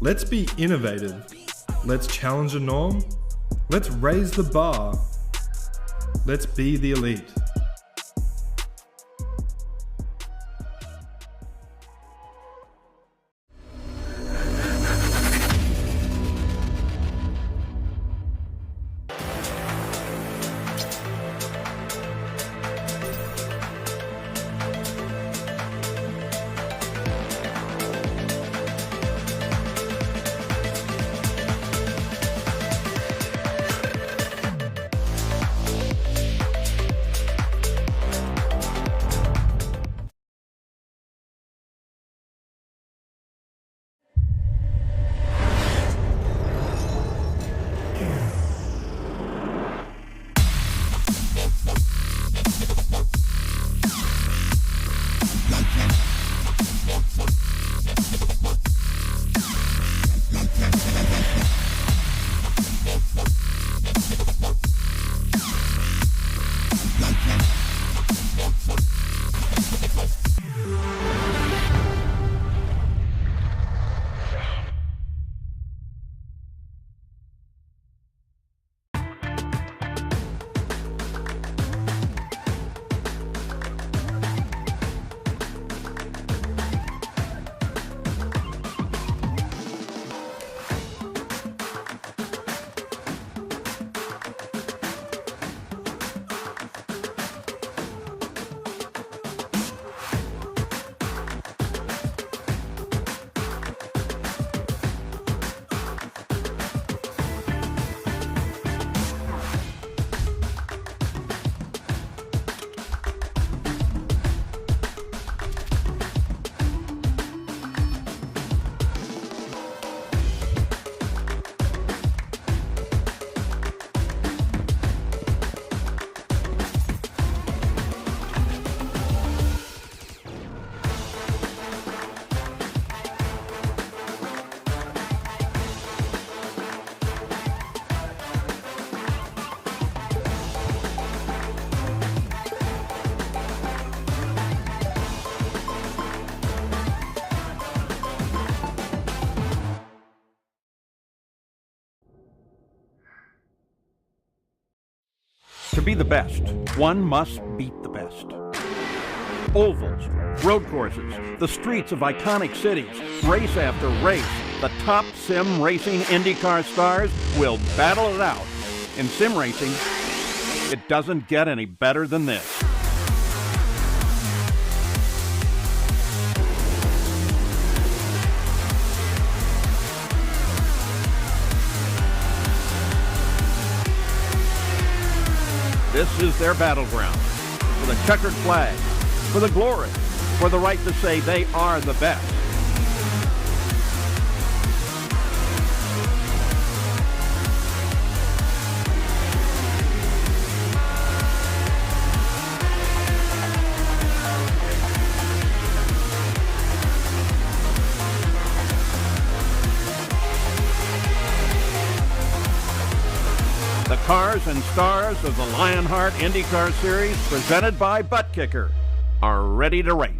Let's be innovative. Let's challenge a norm. Let's raise the bar. Let's be the elite. To be the best, one must beat the best. Ovals, road courses, the streets of iconic cities, race after race, the top sim racing IndyCar stars will battle it out. In sim racing, it doesn't get any better than this. This is their battleground, for the checkered flag, for the glory, for the right to say they are the best. The cars and stars of the Lionheart IndyCar Series, presented by Butt Kicker, are ready to race.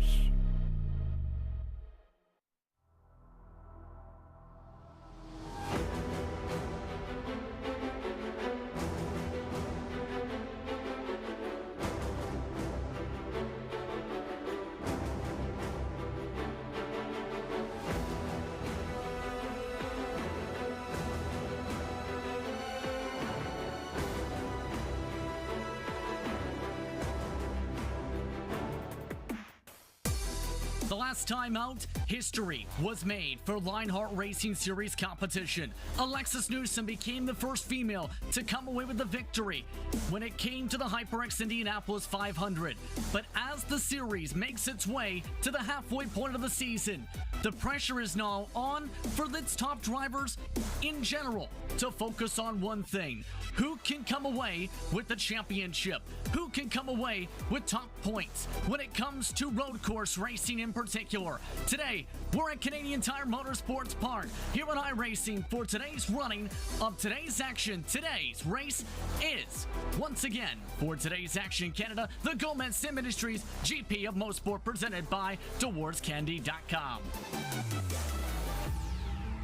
The last time out, history was made for Lionheart Racing Series competition. Alexis Newsom became the first female to come away with the victory when it came to the HyperX Indianapolis 500. But as the series makes its way to the halfway point of the season, the pressure is now on for its top drivers in general to focus on one thing: who can come away with the championship? Who can come away with top points when it comes to road course racing in particular? Today, we're at Canadian Tire Motorsports Park here at iRacing for today's running of today's action. Today's race is, once again, for today's action Canada, the Gomez Sim Industries GP of Mosport, presented by DeWarsCandy.com.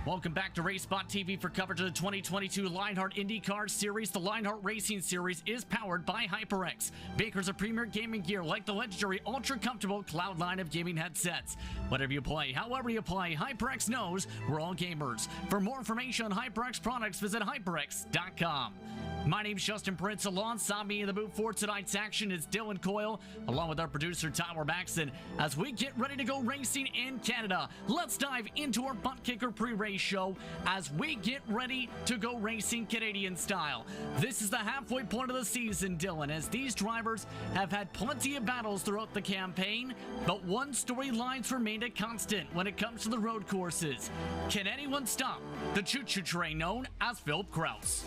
Welcome back to Race Spot TV for coverage of the 2022 Lionheart IndyCar Series. The Lionheart Racing Series is powered by HyperX, makers of premier gaming gear like the legendary ultra-comfortable Cloud line of gaming headsets. Whatever you play, however you play, HyperX knows we're all gamers. For more information on HyperX products, visit hyperx.com. My name's Justin Prince. Alongside me in the booth for tonight's action is Dylan Coyle, along with our producer Tyler Maxson. As we get ready to go racing in Canada, let's dive into our butt kicker pre-race show as we get ready to go racing Canadian style. This is the halfway point of the season, Dylan, as these drivers have had plenty of battles throughout the campaign, but one storyline's remained a constant when it comes to the road courses. Can anyone stop the choo-choo train known as Philip Kraus?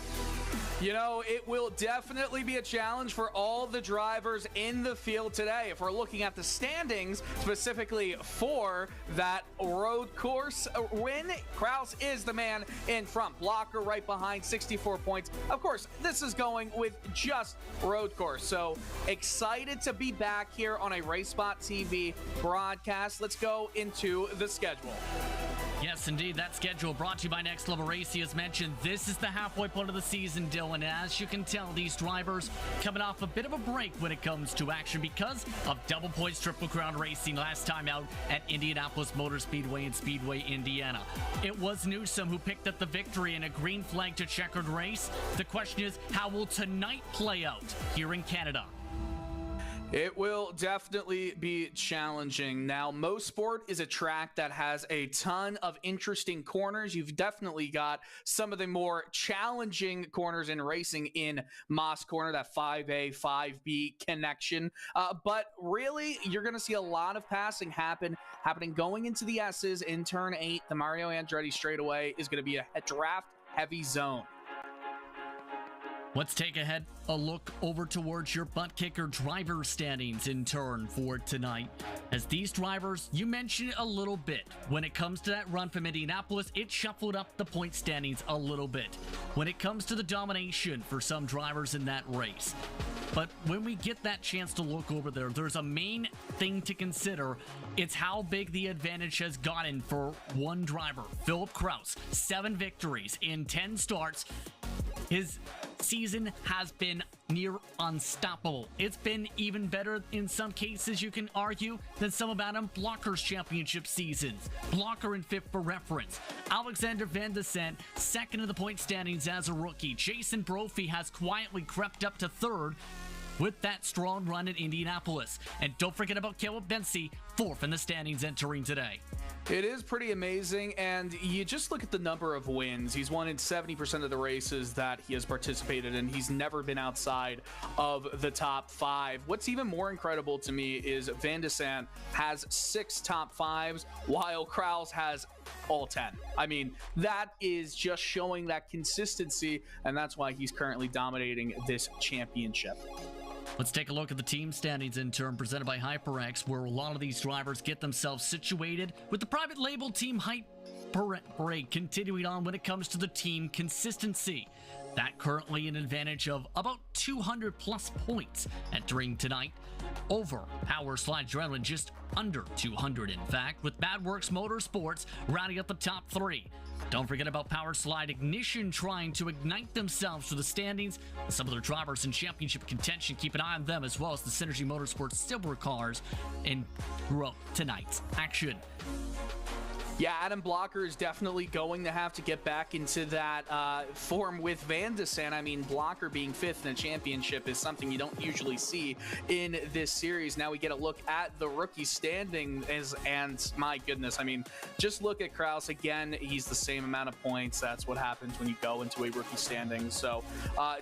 You know, it will definitely be a challenge for all the drivers in the field today. If we're looking at the standings specifically for that road course win, Kraus is the man in front. Blocker right behind, 64 points. Of course, this is going with just road course. So excited to be back here on a Race Spot TV broadcast. Let's go into the schedule. Yes, indeed. That schedule brought to you by Next Level Racing. As mentioned, this is the halfway point of the season, Dylan. As you can tell, these drivers coming off a bit of a break when it comes to action because of double points Triple Crown racing last time out at Indianapolis Motor Speedway in Speedway, Indiana. It was Newsom who picked up the victory in a green flag to checkered race. The question is, how will tonight play out here in Canada? It will definitely be challenging. Now, Mosport is a track that has a ton of interesting corners. You've definitely got some of the more challenging corners in racing in Moss Corner, that 5A, 5B connection. But really, you're going to see a lot of passing happening going into the S's in turn 8. The Mario Andretti straightaway is going to be a draft-heavy zone. Let's take a look over towards your butt kicker driver standings in turn for tonight. As these drivers, you mentioned it a little bit. When it comes to that run from Indianapolis, it shuffled up the point standings a little bit. When it comes to the domination for some drivers in that race. But when we get that chance to look over there, there's a main thing to consider. It's how big the advantage has gotten for one driver, Philip Kraus. 7 victories in 10 starts. His season has been near unstoppable. It's been even better in some cases, you can argue, than some of Adam Blocker's championship seasons. Blocker in 5th for reference. Alexander Van de Sant, 2nd in the point standings as a rookie. Jason Brophy has quietly crept up to 3rd with that strong run in Indianapolis. And don't forget about Caleb Dempsey, 4th in the standings entering today. It is pretty amazing, and you just look at the number of wins. He's won in 70% of the races that he has participated in. He's never been outside of the top 5. What's even more incredible to me is Van de Sant has 6 top 5s, while Kraus has all 10. I mean, that is just showing that consistency, and that's why he's currently dominating this championship. Let's take a look at the team standings in turn presented by HyperX, where a lot of these drivers get themselves situated with the private label team HyperX continuing on when it comes to the team consistency. That currently an advantage of about 200 plus points entering tonight over Power Slide Adrenaline, just under 200 in fact, with Bad Works Motorsports rounding up the top 3. Don't forget about Power Slide Ignition trying to ignite themselves for the standings. Some of their drivers in championship contention, keep an eye on them, as well as the Synergy Motorsports Silver cars in throughout tonight's action. Yeah, Adam Blocker is definitely going to have to get back into that form with Van de Sant. I mean, Blocker being 5th in a championship is something you don't usually see in this series. Now we get a look at the rookie standing, and my goodness, I mean, just look at Kraus again. He's the same amount of points. That's what happens when you go into a rookie standing. So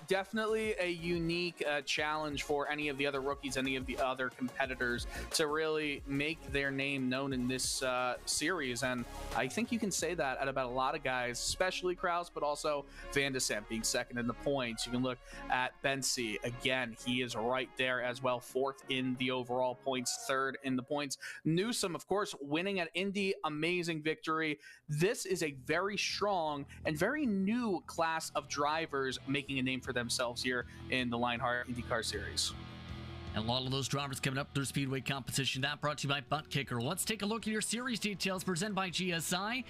definitely a unique challenge for any of the other rookies, any of the other competitors to really make their name known in this series. And I think you can say that at about a lot of guys, especially Kraus, but also Van de Sant being 2nd in the points. You can look at Bensi. Again, he is right there as well, 4th in the overall points, 3rd in the points. Newsom, of course, winning at Indy, amazing victory. This is a very strong and very new class of drivers making a name for themselves here in the Lionheart IndyCar Series. And a lot of those drivers coming up through Speedway competition. That brought to you by Butt Kicker. Let's take a look at your series details presented by GSI.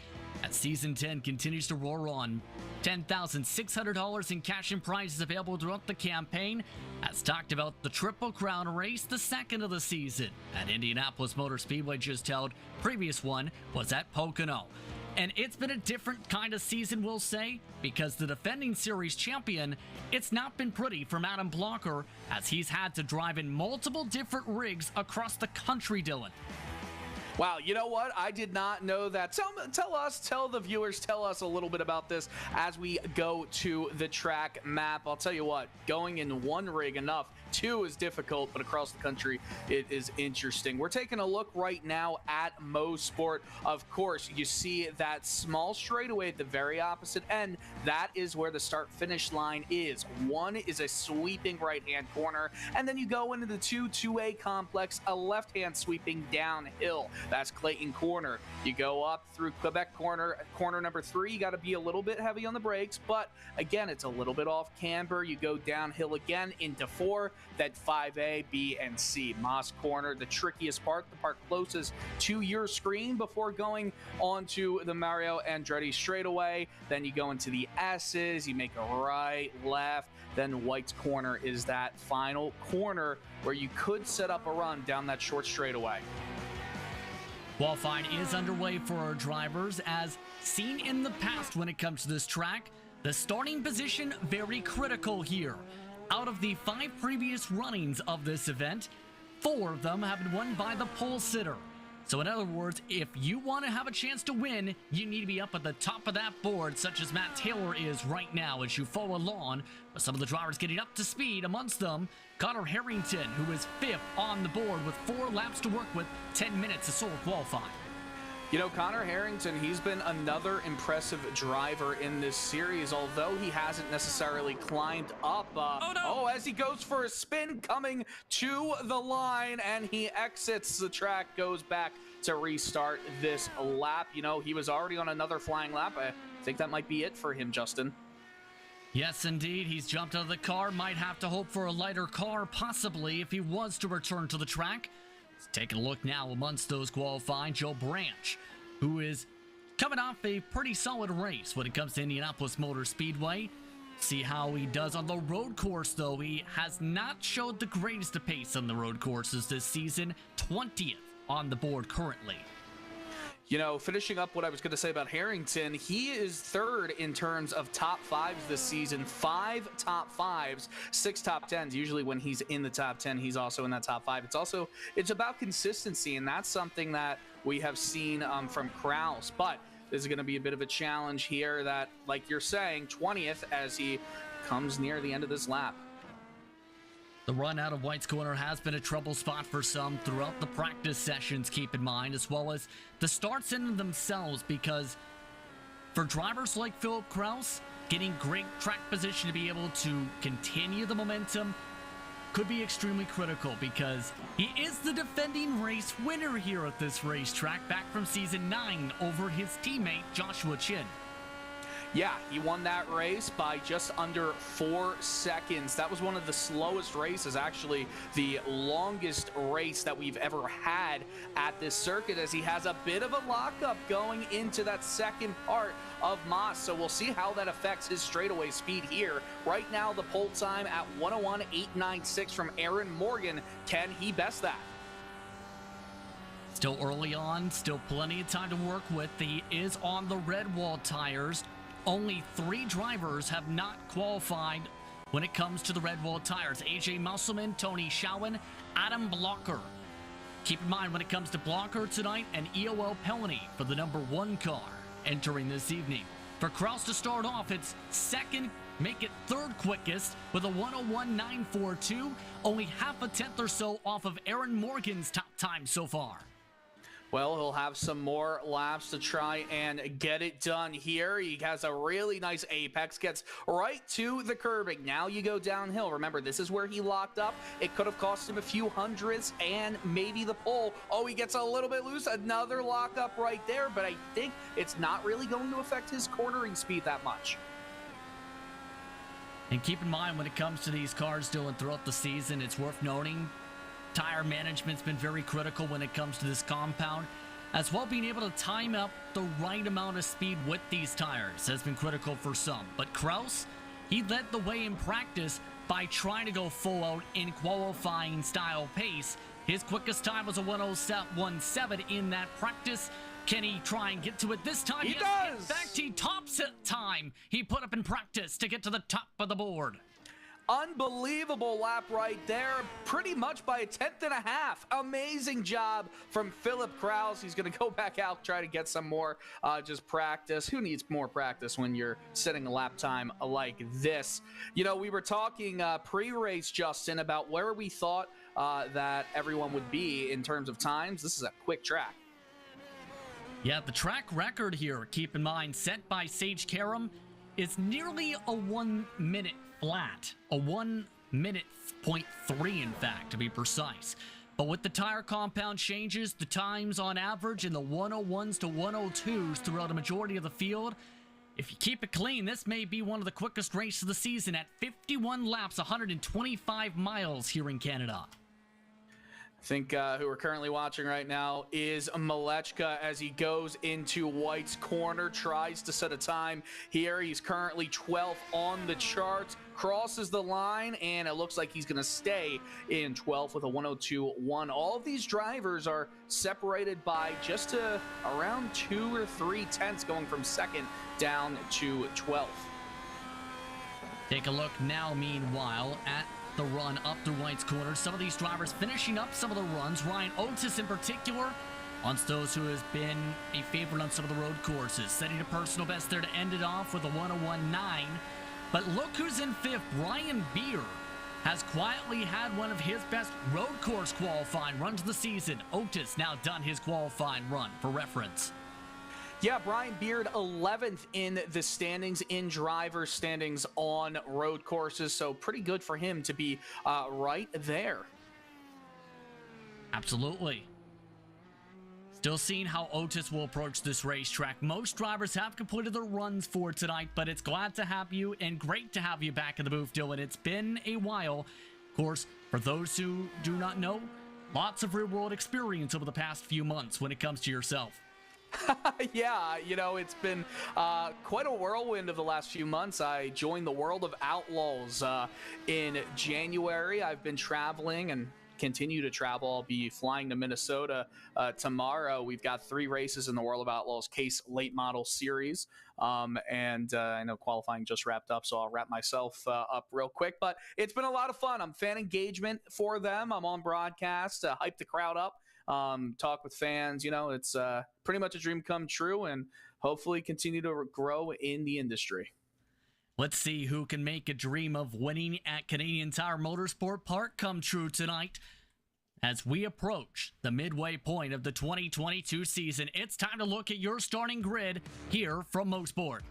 As Season 10 continues to roar on, $10,600 in cash and prizes available throughout the campaign. As talked about, the Triple Crown race, the second of the season at Indianapolis Motor Speedway just held. Previous one was at Pocono. And it's been a different kind of season, we'll say, because the defending series champion, it's not been pretty from Adam Blocker, as he's had to drive in multiple different rigs across the country, Dylan. Wow, you know what? I did not know that. Tell the viewers, tell us a little bit about this as we go to the track map. I'll tell you what, going in one rig enough. Two is difficult, but across the country, it is interesting. We're taking a look right now at Mosport. Of course, you see that small straightaway at the very opposite end. That is where the start-finish line is. One is a sweeping right-hand corner, and then you go into the 2A complex, a left-hand sweeping downhill. That's Clayton Corner. You go up through Quebec Corner, corner number 3. You got to be a little bit heavy on the brakes, but again, it's a little bit off camber. You go downhill again into 4. That 5A, B, and C. Moss Corner, the trickiest part, the part closest to your screen before going onto the Mario Andretti straightaway. Then you go into the S's, you make a right, left, then White's Corner is that final corner where you could set up a run down that short straightaway. Qualifying is underway for our drivers, as seen in the past when it comes to this track. The starting position, very critical here. Out of the 5 previous runnings of this event, 4 of them have been won by the pole sitter. So in other words, if you want to have a chance to win, you need to be up at the top of that board, such as Matt Taylor is right now as you follow along with some of the drivers getting up to speed. Amongst them, Connor Harrington, who is 5th on the board with 4 laps to work with, 10 minutes to solo qualify. You know, Connor Harrington, he's been another impressive driver in this series, although he hasn't necessarily climbed up. As he goes for a spin coming to the line, and he exits the track, goes back to restart this lap. You know, he was already on another flying lap. I think that might be it for him, Justin. Yes, indeed. He's jumped out of the car. Might have to hope for a lighter car, possibly, if he was to return to the track. Taking a look now amongst those qualifying, Joe Branch, who is coming off a pretty solid race when it comes to Indianapolis Motor Speedway. See how he does on the road course, though. He has not showed the greatest of pace on the road courses this season. 20th on the board currently. You know, finishing up what I was going to say about Harrington, he is 3rd in terms of top 5s this season. 5 top 5s, 6 top 10s. Usually when he's in the top 10, he's also in that top 5. It's about consistency, and that's something that we have seen from Kraus. But this is going to be a bit of a challenge here that, like you're saying, 20th as he comes near the end of this lap. The run out of White's Corner has been a trouble spot for some throughout the practice sessions, keep in mind, as well as the starts in themselves, because for drivers like Philip Kraus, getting great track position to be able to continue the momentum could be extremely critical, because he is the defending race winner here at this racetrack, back from season 9 over his teammate Joshua Chin. Yeah, he won that race by just under 4 seconds. That was one of the slowest races, actually the longest race that we've ever had at this circuit, as he has a bit of a lockup going into that second part of Moss. So we'll see how that affects his straightaway speed here. Right now, the pole time at 101.896 from Aaron Morgan. Can he best that? Still early on, still plenty of time to work with. He is on the red wall tires. Only 3 drivers have not qualified when it comes to the red wall tires. AJ Musselman, Tony Schowen, Adam Blocker. Keep in mind when it comes to Blocker tonight, and EOL Pelany for the number 1 car entering this evening. For Kraus to start off, it's 2nd, make it 3rd quickest with a 101.942, only half a tenth or so off of Aaron Morgan's top time so far. Well, he'll have some more laps to try and get it done here. He has a really nice apex, gets right to the curbing. Now you go downhill. Remember, this is where he locked up. It could have cost him a few hundreds and maybe the pole. Oh, he gets a little bit loose. Another lockup right there, but I think it's not really going to affect his cornering speed that much. And keep in mind, when it comes to these cars, Dylan, throughout the season, it's worth noting, tire management's been very critical when it comes to this compound. As well, being able to time up the right amount of speed with these tires has been critical for some. But Kraus, he led the way in practice by trying to go full out in qualifying style pace. His quickest time was a 1:07.17 in that practice. Can he try and get to it this time? He yes, does! In fact, he tops it time he put up in practice to get to the top of the board. Unbelievable lap right there, pretty much by a 10th and a half. Amazing job from Philip Kraus. He's going to go back out, try to get some more just practice. Who needs more practice when you're setting a lap time like this? You know, we were talking pre-race, Justin, about where we thought that everyone would be in terms of times. This is a quick track. Yeah, the track record here, keep in mind, set by Sage Karam, is nearly a 1 minute flat. A 1 minute .3, in fact, to be precise. But with the tire compound changes, the times on average in the 101s to 102s throughout a majority of the field, if you keep it clean, this may be one of the quickest races of the season at 51 laps, 125 miles here in Canada. I think who we're currently watching right now is Malechka as he goes into White's corner, tries to set a time here. He's currently 12th on the charts, crosses the line, and it looks like he's going to stay in 12th with a 102.1. All of these drivers are separated by just around 2 or 3 tenths, going from second down to 12th. Take a look now, meanwhile, at the run up through White's corner. Some of these drivers finishing up some of the runs. Ryan Otis in particular, amongst those who has been a favorite on some of the road courses, setting a personal best there to end it off with a 101.9. But look who's in fifth. Brian Beer has quietly had one of his best road course qualifying runs of the season. Otis now done his qualifying run, for reference. Yeah, Brian Beard 11th in the standings, in driver standings on road courses, so pretty good for him to be right there. Absolutely. Still seeing how Otis will approach this racetrack. Most drivers have completed their runs for tonight, but it's glad to have you and great to have you back in the booth, Dylan. It's been a while. Of course, for those who do not know, lots of real-world experience over the past few months when it comes to yourself. Yeah, you know, it's been quite a whirlwind of the last few months. I joined the World of Outlaws in January. I've been traveling and continue to travel. I'll be flying to Minnesota tomorrow. We've got 3 races in the World of Outlaws Case Late Model Series. And I know qualifying just wrapped up, so I'll wrap myself up real quick. But it's been a lot of fun. I'm fan engagement for them. I'm on broadcast, hype the crowd up. Talk with fans. You know, it's pretty much a dream come true, and hopefully continue to grow in the industry. Let's see who can make a dream of winning at Canadian Tire Motorsport Park come true tonight. As we approach the midway point of the 2022 season, it's time to look at your starting grid here from Mosport.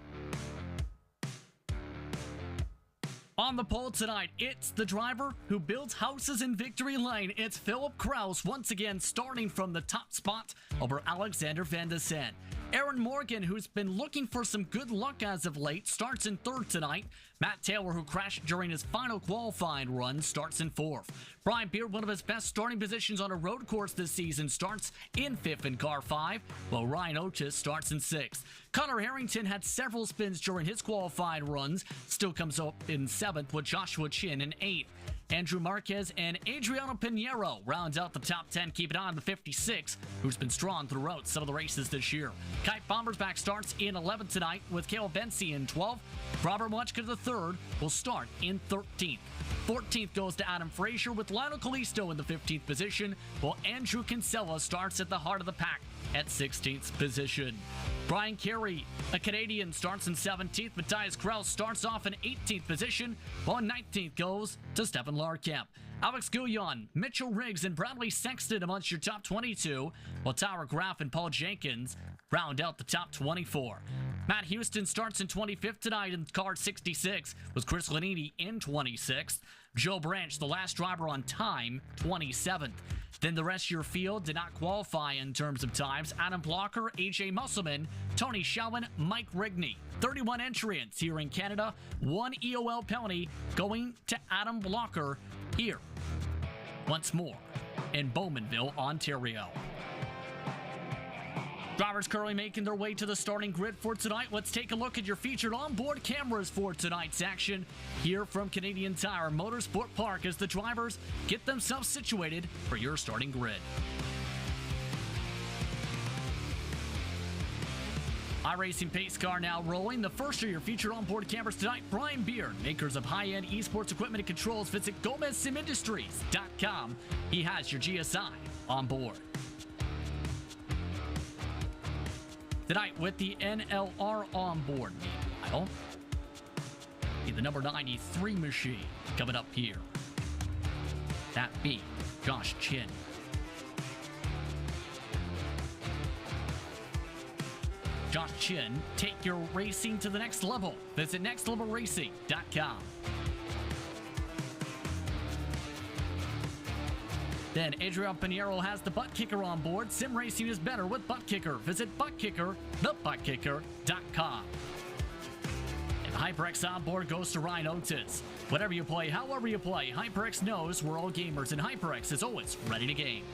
On the pole tonight, it's the driver who builds houses in Victory Lane. It's Philip Kraus, once again starting from the top spot over Alexander Van de Sande. Aaron Morgan, who's been looking for some good luck as of late, starts in third tonight. Matt Taylor, who crashed during his final qualifying run, starts in fourth. Brian Beard, one of his best starting positions on a road course this season, starts in fifth in car 5, while Ryan Otis starts in sixth. Connor Harrington had several spins during his qualifying runs, still comes up in seventh with Joshua Chin in eighth. Andrew Marquez and Adriano Pinheiro rounds out the top 10, keep it on the 56, who's been strong throughout some of the races this year. Kite Bombersback starts in 11th tonight with Caleb Bensi in 12th. Robert Muchka III will start in 13th. 14th goes to Adam Frazier with Lionel Kalisto in the 15th position, while Andrew Kinsella starts at the heart of the pack at 16th position. Brian Carey, a Canadian, starts in 17th. Matthias Kraus starts off in 18th position, while 19th goes to Stefan Larkamp. Alex Guillon, Mitchell Riggs, and Bradley Sexton amongst your top 22, while Tyler Graff and Paul Jenkins round out the top 24. Matt Houston starts in 25th tonight in car 66, with Chris Lanini in 26th. Joe Branch, the last driver on time, 27th. Then the rest of your field did not qualify in terms of times. Adam Blocker, AJ Musselman, Tony Shelwin, Mike Rigney. 31 entrants here in Canada. 1 EOL penalty going to Adam Blocker here once more in Bowmanville, Ontario. Drivers currently making their way to the starting grid for tonight. Let's take a look at your featured onboard cameras for tonight's action here from Canadian Tire Motorsport Park as the drivers get themselves situated for your starting grid. iRacing pace car now rolling. The first of your featured onboard cameras tonight, Brian Beard, makers of high-end esports equipment and controls. Visit GomezSimIndustries.com. He has your GSI on board. Tonight with the NLR on board. Meanwhile, the number 93 machine coming up here. That be Josh Chin. Josh Chin, take your racing to the next level. Visit nextlevelracing.com. Then Adrian Pinheiro has the butt kicker on board. Sim racing is better with butt kicker. Visit thebuttkicker.com. And HyperX on board goes to Ryan Otis. Whatever you play, however you play, HyperX knows we're all gamers, and HyperX is always ready to game.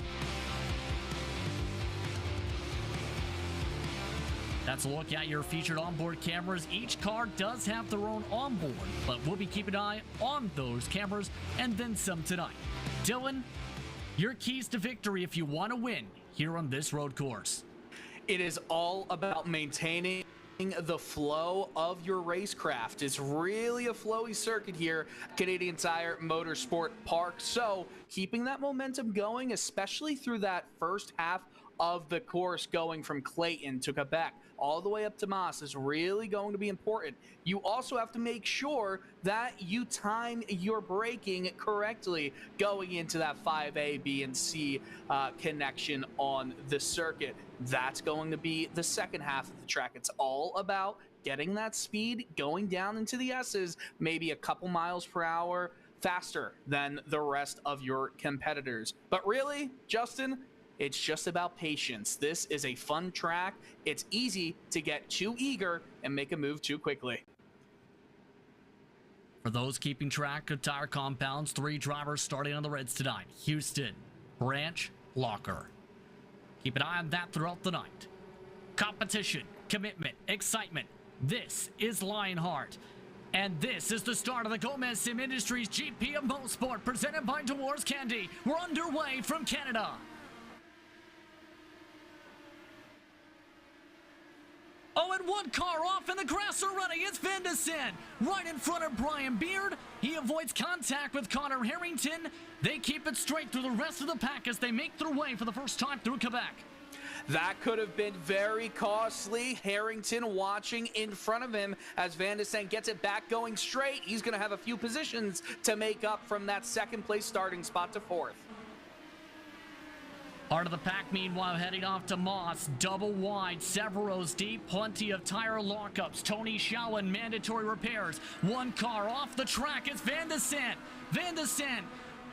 That's a look at your featured onboard cameras. Each car does have their own onboard, but we'll be keeping an eye on those cameras and then some tonight. Dylan, your keys to victory if you want to win here on this road course. It is all about maintaining the flow of your racecraft. It's really a flowy circuit here, Canadian Tire Motorsport Park. So keeping that momentum going, especially through that first half of the course, going from Clayton to Quebec all the way up to Moss, is really going to be important. You also have to make sure that you time your braking correctly going into that 5A, B, and C connection on the circuit. That's going to be the second half of the track. It's all about getting that speed, going down into the S's, maybe a couple miles per hour faster than the rest of your competitors. But really, Justin, it's just about patience. This is a fun track. It's easy to get too eager and make a move too quickly. For those keeping track of tire compounds, 3 drivers starting on the Reds tonight. Houston, Branch, Locker. Keep an eye on that throughout the night. Competition, commitment, excitement. This is Lionheart. And this is the start of the Gomez Sim Industries GP of Mosport, presented by Dewars Candy. We're underway from Canada. Oh, and one car off in the grass already. It's Van de Sande right in front of Brian Beard. He avoids contact with Connor Harrington. They keep it straight through the rest of the pack as they make their way for the first time through Quebec. That could have been very costly. Harrington watching in front of him as Van de Sande gets it back going straight. He's going to have a few positions to make up from that second place starting spot to fourth. Part of the pack, meanwhile, heading off to Moss. Double wide, Severos deep, plenty of tire lockups. Tony Shawan, mandatory repairs. One car off the track. It's Van de Sande. Van de Sande,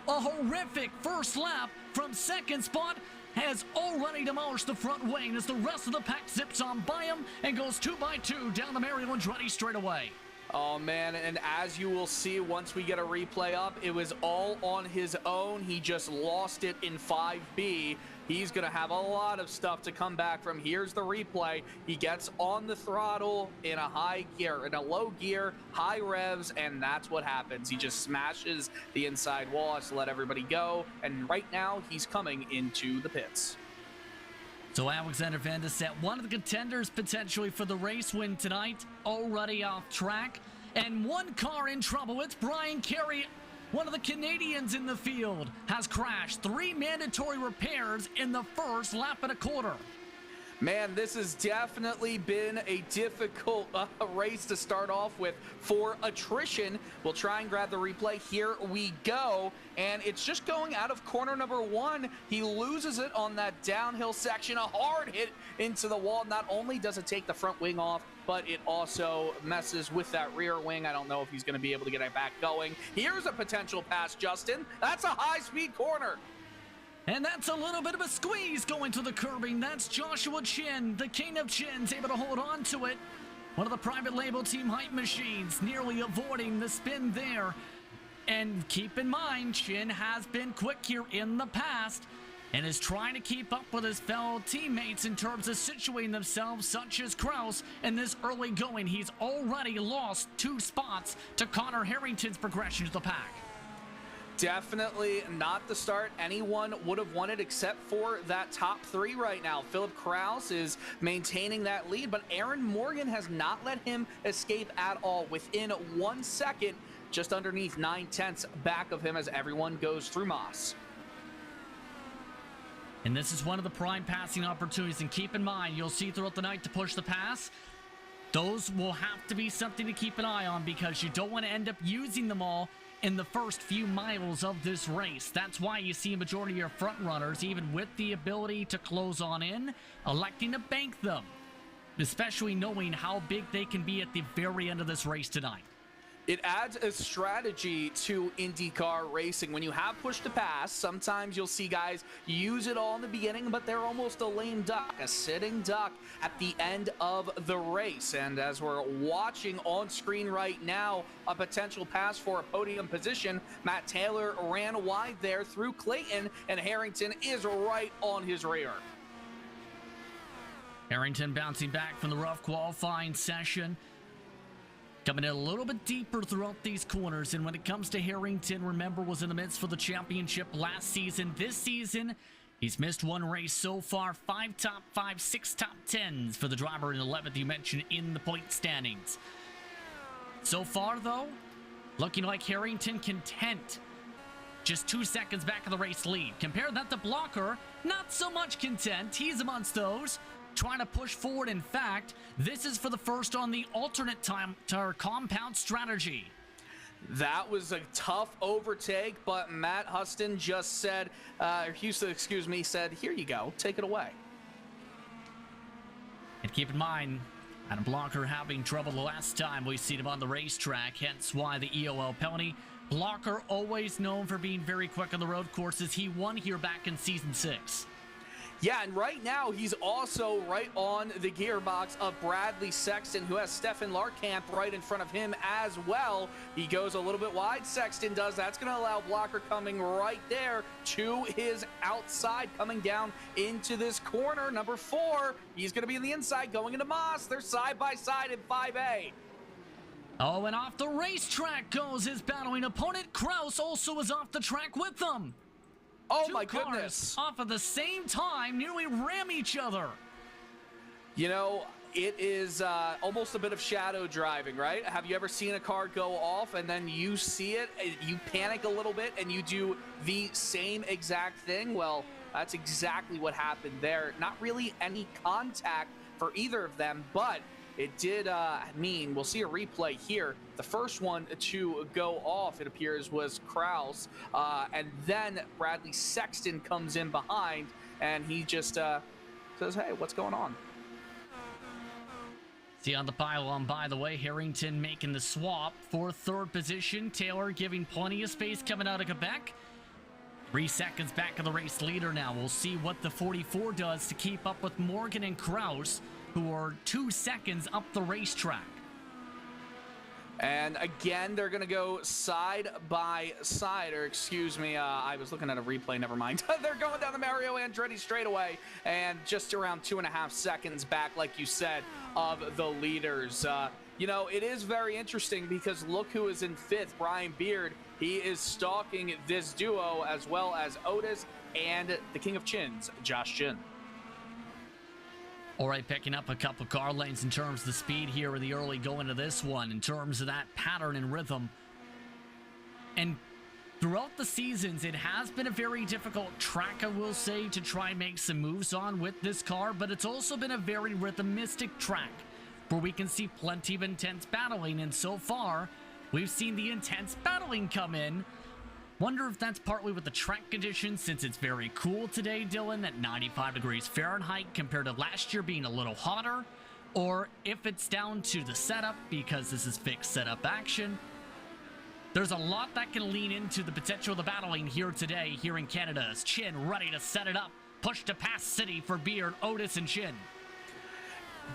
a horrific first lap from second spot, has already demolished the front wing as the rest of the pack zips on by him and goes 2 by 2 down the Mario Andretti straightaway. Oh, man, and as you will see once we get a replay up, it was all on his own. He just lost it in 5B. He's going to have a lot of stuff to come back from. Here's the replay. He gets on the throttle in a high gear, in a low gear, high revs, and that's what happens. He just smashes the inside wall, has to let everybody go, and right now he's coming into the pits. So Alexander Van de Sande, one of the contenders potentially for the race win tonight, already off track. And one car in trouble. It's Brian Carey, one of the Canadians in the field, has crashed. 3 mandatory repairs in the first lap and a quarter. Man, this has definitely been a difficult race to start off with for attrition. We'll try and grab the replay. Here we go. And it's just going out of corner number 1. He loses it on that downhill section. A hard hit into the wall. Not only does it take the front wing off, but it also messes with that rear wing. I don't know if he's going to be able to get it back going. Here's a potential pass, Justin. That's a high-speed corner. And that's a little bit of a squeeze going to the curbing. That's Joshua Chin, the king of chins, able to hold on to it. One of the private label team hype machines, nearly avoiding the spin there. And keep in mind, Chin has been quick here in the past. and is trying to keep up with his fellow teammates in terms of situating themselves, such as Kraus. In this early going, he's already lost 2 spots to Connor Harrington's progression to the pack. Definitely not the start anyone would have wanted except for that top 3 right now. Philip Kraus is maintaining that lead, but Aaron Morgan has not let him escape at all. Within 1 second, just underneath 9/10 back of him as everyone goes through Moss. And this is one of the prime passing opportunities, and keep in mind, you'll see throughout the night to push the pass. Those will have to be something to keep an eye on because you don't want to end up using them all in the first few miles of this race. That's why you see a majority of your front runners, even with the ability to close on in, electing to bank them, especially knowing how big they can be at the very end of this race tonight. It adds a strategy to IndyCar racing. When you have push to pass, sometimes you'll see guys use it all in the beginning, but they're almost a lame duck, a sitting duck at the end of the race. And as we're watching on screen right now, a potential pass for a podium position, Matt Taylor ran wide there through Clayton, and Harrington is right on his rear. Harrington bouncing back from the rough qualifying session. Coming in a little bit deeper throughout these corners. And when it comes to Harrington, remember, was in the midst for the championship last season. This season, he's missed 1 race so far. 5 top 5, 6 top 10s for the driver in 11th you mentioned in the point standings. So far, though, looking like Harrington content. Just 2 seconds back of the race lead. Compare that to Blocker. Not so much content. He's amongst those, trying to push forward. In fact, this is for the first on the alternate time to our compound strategy. That was a tough overtake, but Matt Huston just said, Houston, excuse me, said, here you go, take it away. And keep in mind, Adam Blocker having trouble the last time we seen him on the racetrack, hence why the EOL penalty. Blocker always known for being very quick on the road courses. He won here back in season 6. Yeah, and right now he's also right on the gearbox of Bradley Sexton, who has Stefan Larkamp right in front of him as well. He goes a little bit wide, Sexton does. That's going to allow Blocker coming right there to his outside, coming down into this corner. Number 4, he's going to be in the inside, going into Moss. They're side by side in 5A. Oh, and off the racetrack goes his battling opponent. Kraus also is off the track with them. Oh, 2 my cars goodness. off at the same time, nearly ram each other. You know, it is almost a bit of shadow driving, right? Have you ever seen a car go off and then you see it, you panic a little bit, and you do the same exact thing? Well, that's exactly what happened there. Not really any contact for either of them, but it did mean, we'll see a replay here. The first one to go off, it appears, was Kraus. And then Bradley Sexton comes in behind, and he just says, hey, what's going on? See on the pylon, by the way, Harrington making the swap for 3rd position. Taylor giving plenty of space coming out of Quebec. 3 seconds back of the race leader now. We'll see what the 44 does to keep up with Morgan and Kraus, who are 2 seconds up the racetrack. And again, they're going to go side by side, or excuse me, I was looking at a replay, never mind. They're going down the Mario Andretti straightaway, and just around 2.5 seconds back, like you said, of the leaders. You know, it is very interesting because look who is in 5th, Brian Beard. He is stalking this duo, as well as Otis and the King of Chins, Josh Jin. All right, picking up a couple car lanes in terms of the speed here in the early going to this one, in terms of that pattern and rhythm. And throughout the seasons, it has been a very difficult track, I will say, to try and make some moves on with this car, but it's also been a very rhythmistic track where we can see plenty of intense battling, and so far, we've seen the intense battling come in. Wonder if that's partly with the track conditions, since it's very cool today, Dylan, at 95 degrees Fahrenheit compared to last year being a little hotter, or if it's down to the setup because this is fixed setup action. There's a lot that can lean into the potential of the battling here today here in Canada, as Chin ready to set it up. Push to pass City for Beard, Otis, and Chin.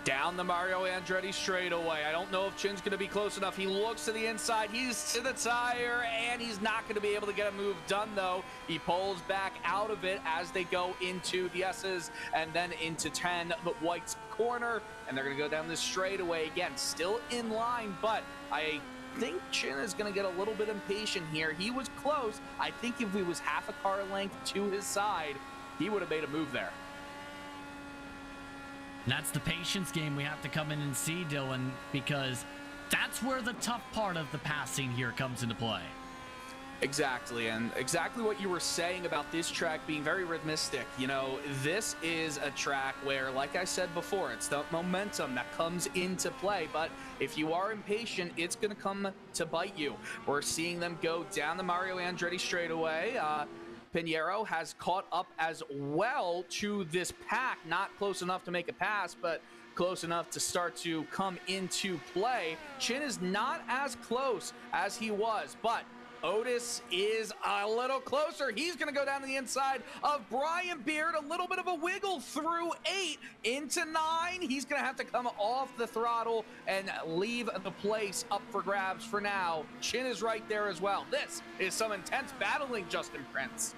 Down the Mario Andretti straightaway. I don't know if Chin's going to be close enough. He looks to the inside. He's to the tire, and he's not going to be able to get a move done, though. He pulls back out of it as they go into the S's and then into 10, the White's corner, and they're going to go down this straightaway again. Still in line, but I think Chin is going to get a little bit impatient here. He was close. I think if he was half a car length to his side, he would have made a move there. That's the patience game we have to come in and see, Dylan, because that's where the tough part of the passing here comes into play. Exactly, and exactly what you were saying about this track being very rhythmistic. You know, this is a track where, like I said before, it's the momentum that comes into play, but if you are impatient, it's going to come to bite you. We're seeing them go down the Mario Andretti straightaway. Pinheiro has caught up as well to this pack, not close enough to make a pass, but close enough to start to come into play. Chin is not as close as he was, but Otis is a little closer. He's going to go down to the inside of Brian Beard. A little bit of a wiggle through 8 into 9. He's going to have to come off the throttle and leave the place up for grabs for now. Chin is right there as well. This is some intense battling, Justin Prince.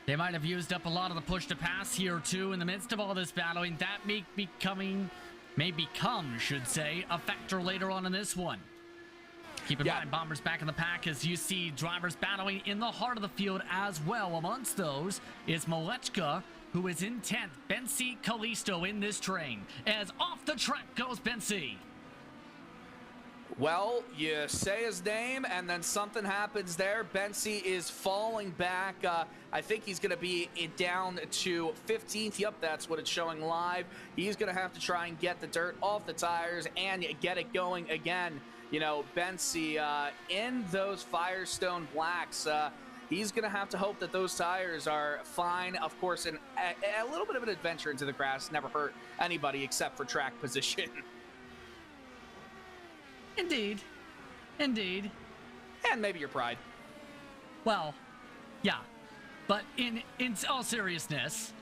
They might have used up a lot of the push to pass here, too, in the midst of all this battling. That may become, should say, a factor later on in this one. Keep in mind, Bombers back in the pack as you see drivers battling in the heart of the field as well. Amongst those is Malechka, who is in 10th. Bensi Callisto in this train. As off the track goes Bensi. Well, you say his name, and then something happens there. Bensi is falling back. I think he's going to be down to 15th. Yep, that's what it's showing live. He's going to have to try and get the dirt off the tires and get it going again. You know, Bensi in those Firestone Blacks, he's going to have to hope that those tires are fine. Of course, a little bit of an adventure into the grass never hurt anybody except for track position. Indeed. Indeed. And maybe your pride. Well, yeah. But in all seriousness,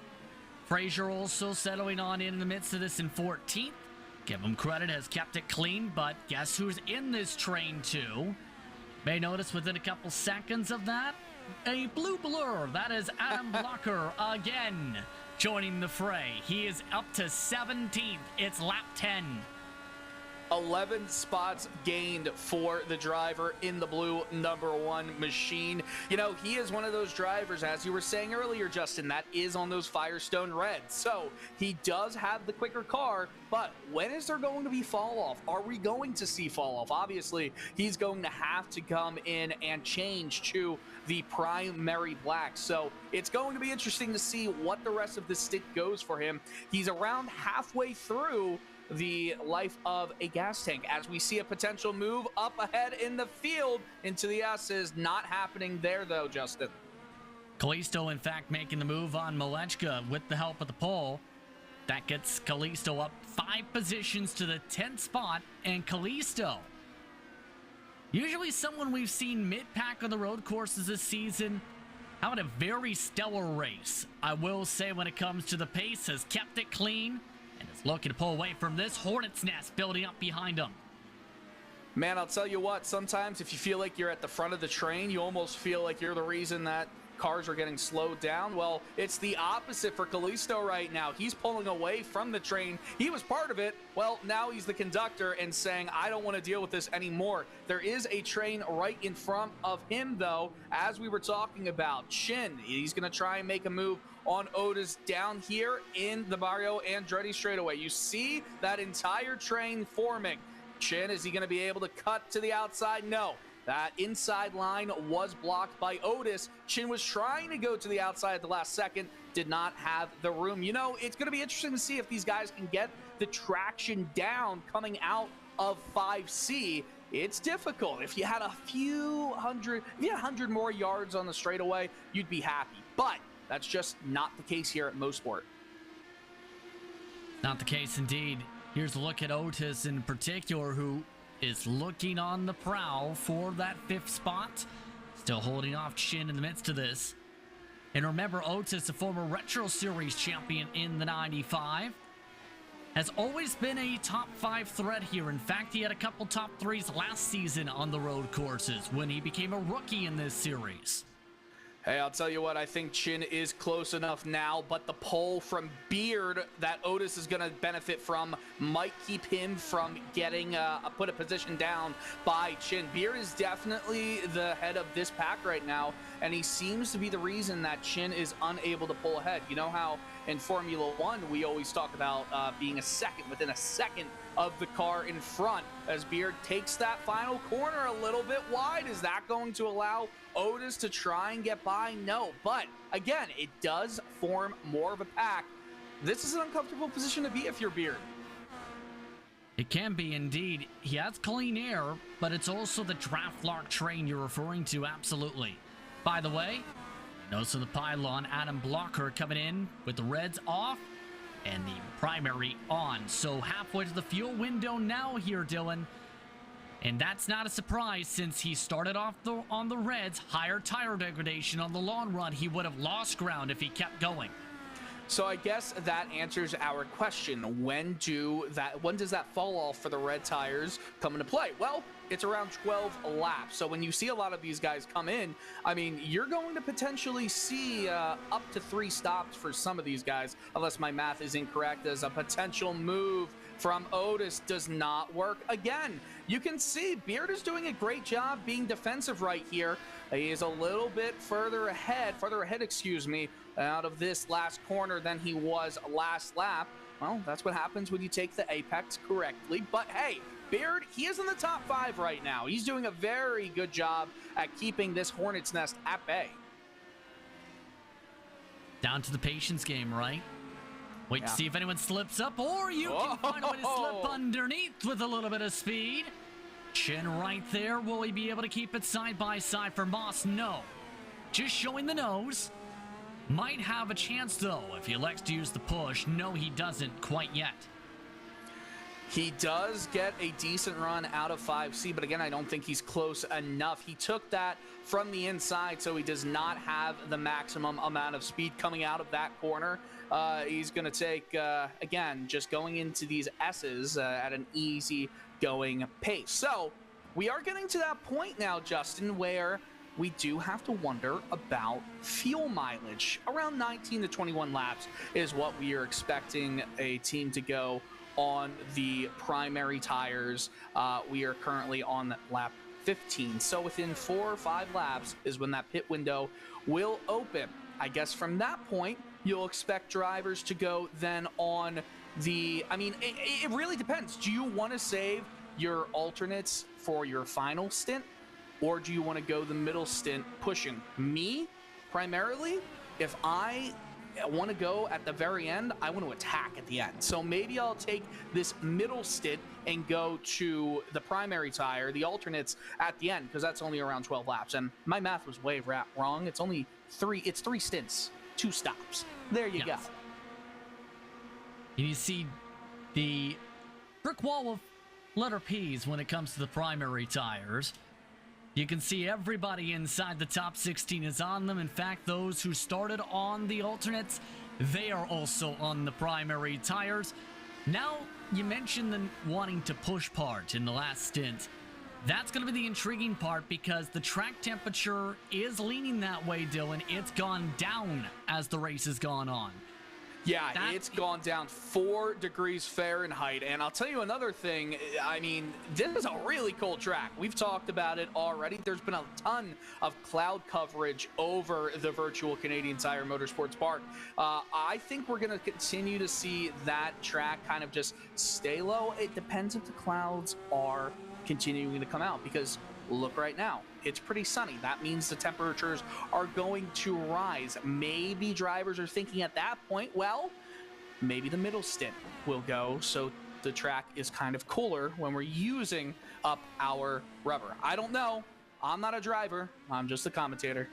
Frazier also settling on in the midst of this in 14th. Give him credit, has kept it clean, but guess who's in this train too? May notice within a couple seconds of that, a blue blur. That is Adam Blocker again joining the fray. He is up to 17th. It's lap 10. 11 spots gained for the driver in the blue #1 machine. You know, he is one of those drivers, as you were saying earlier, Justin, that is on those Firestone Reds. So he does have the quicker car, but when is there going to be fall off? Are we going to see fall off? Obviously, he's going to have to come in and change to the primary black. So it's going to be interesting to see what the rest of the stick goes for him. He's around halfway through the life of a gas tank as we see a potential move up ahead in the field into the S's. Not happening there though, Justin. Callisto in fact making the move on Malechka with the help of the pole. That gets Callisto up 5 positions to the 10th spot, and Callisto, usually someone we've seen mid-pack on the road courses this season, having a very stellar race. I will say when it comes to the pace, has kept it clean, and is looking to pull away from this hornet's nest building up behind him. Man, I'll tell you what, sometimes if you feel like you're at the front of the train, you almost feel like you're the reason that cars are getting slowed down. Well, it's the opposite for Callisto right now. He's pulling away from the train. He was part of it. Well, now he's the conductor and saying, I don't want to deal with this anymore. There is a train right in front of him, though, as we were talking about. Chin, he's going to try and make a move on Otis down here in the Mario Andretti straightaway. You see that entire train forming. Chin, is he going to be able to cut to the outside? No. That inside line was blocked by Otis. Chin was trying to go to the outside at the last second, did not have the room. You know, it's going to be interesting to see if these guys can get the traction down coming out of 5C. It's difficult. If you had a few hundred, if you had 100 more yards on the straightaway, you'd be happy. But that's just not the case here at Mosport. Not the case indeed. Here's a look at Otis in particular, who is looking on the prowl for that 5th spot. Still holding off Chin in the midst of this. And remember, Otis, a former Retro Series champion in the 95. has always been a top 5 threat here. In fact, he had a couple top 3s last season on the road courses when he became a rookie in this series. Hey, I'll tell you what, I think Chin is close enough now, but the pull from Beard that Otis is going to benefit from might keep him from getting put a position down by Chin. Beard is definitely the head of this pack right now, and he seems to be the reason that Chin is unable to pull ahead. You know how in Formula One we always talk about being within a second of the car in front as Beard takes that final corner a little bit wide. Is that going to allow Otis to try and get by? No, but again, it does form more of a pack. This is an uncomfortable position to be if you're Beard. It can be indeed. He has clean air, but it's also the draft lock train you're referring to, absolutely. By the way, notice of the pylon, Adam Blocker coming in with the reds off and the primary on. So halfway to the fuel window now here, Dylan. And that's not a surprise since he started off on the reds, higher tire degradation on the long run. He would have lost ground if he kept going. So I guess that answers our question. When does that fall off for the red tires come into play? Well, it's around 12 laps. So when you see a lot of these guys come in, I mean, you're going to potentially see up to 3 stops for some of these guys, unless my math is incorrect, as a potential move from Otis does not work. Again, you can see Beard is doing a great job being defensive right here. He is a little bit further ahead, out of this last corner than he was last lap. Well, that's what happens when you take the apex correctly. But hey, Beard, he is in the top 5 right now. He's doing a very good job at keeping this Hornet's Nest at bay. Down to the patience game, right? Wait to see if anyone slips up, or you can find a way to slip underneath with a little bit of speed. Chin right there. Will he be able to keep it side by side for Moss? No. Just showing the nose. Might have a chance, though, if he elects to use the push. No, he doesn't quite yet. He does get a decent run out of 5C, but again, I don't think he's close enough. He took that from the inside, so he does not have the maximum amount of speed coming out of that corner. He's going to take, again, just going into these S's at an easy going pace. So we are getting to that point now, Justin, where we do have to wonder about fuel mileage. Around 19 to 21 laps is what we are expecting a team to go on the primary tires. We are currently on lap 15. So within 4 or 5 laps is when that pit window will open. I guess from that point, you'll expect drivers to go then on the, I mean, it really depends. Do you want to save your alternates for your final stint? Or do you want to go the middle stint pushing? Me, primarily, if I want to go at the very end, I want to attack at the end. So maybe I'll take this middle stint and go to the primary tire, the alternates at the end, because that's only around 12 laps. And my math was way wrong. It's only 3 stints, 2 stops. There you go. You see the brick wall of letter P's when it comes to the primary tires. You can see everybody inside the top 16 is on them. In fact, those who started on the alternates, they are also on the primary tires. Now, you mentioned the wanting to push part in the last stint. That's going to be the intriguing part because the track temperature is leaning that way, Dylan. It's gone down as the race has gone on. Yeah, it's gone down 4 degrees Fahrenheit. And I'll tell you another thing. I mean, this is a really cold track. We've talked about it already. There's been a ton of cloud coverage over the virtual Canadian Tire Motorsports Park. I think we're going to continue to see that track kind of just stay low. It depends if the clouds are continuing to come out, because look right now, it's pretty sunny. That means the temperatures are going to rise. Maybe drivers are thinking at that point, well, maybe the middle stint will go so the track is kind of cooler when we're using up our rubber. I don't know. I'm not a driver. I'm just a commentator.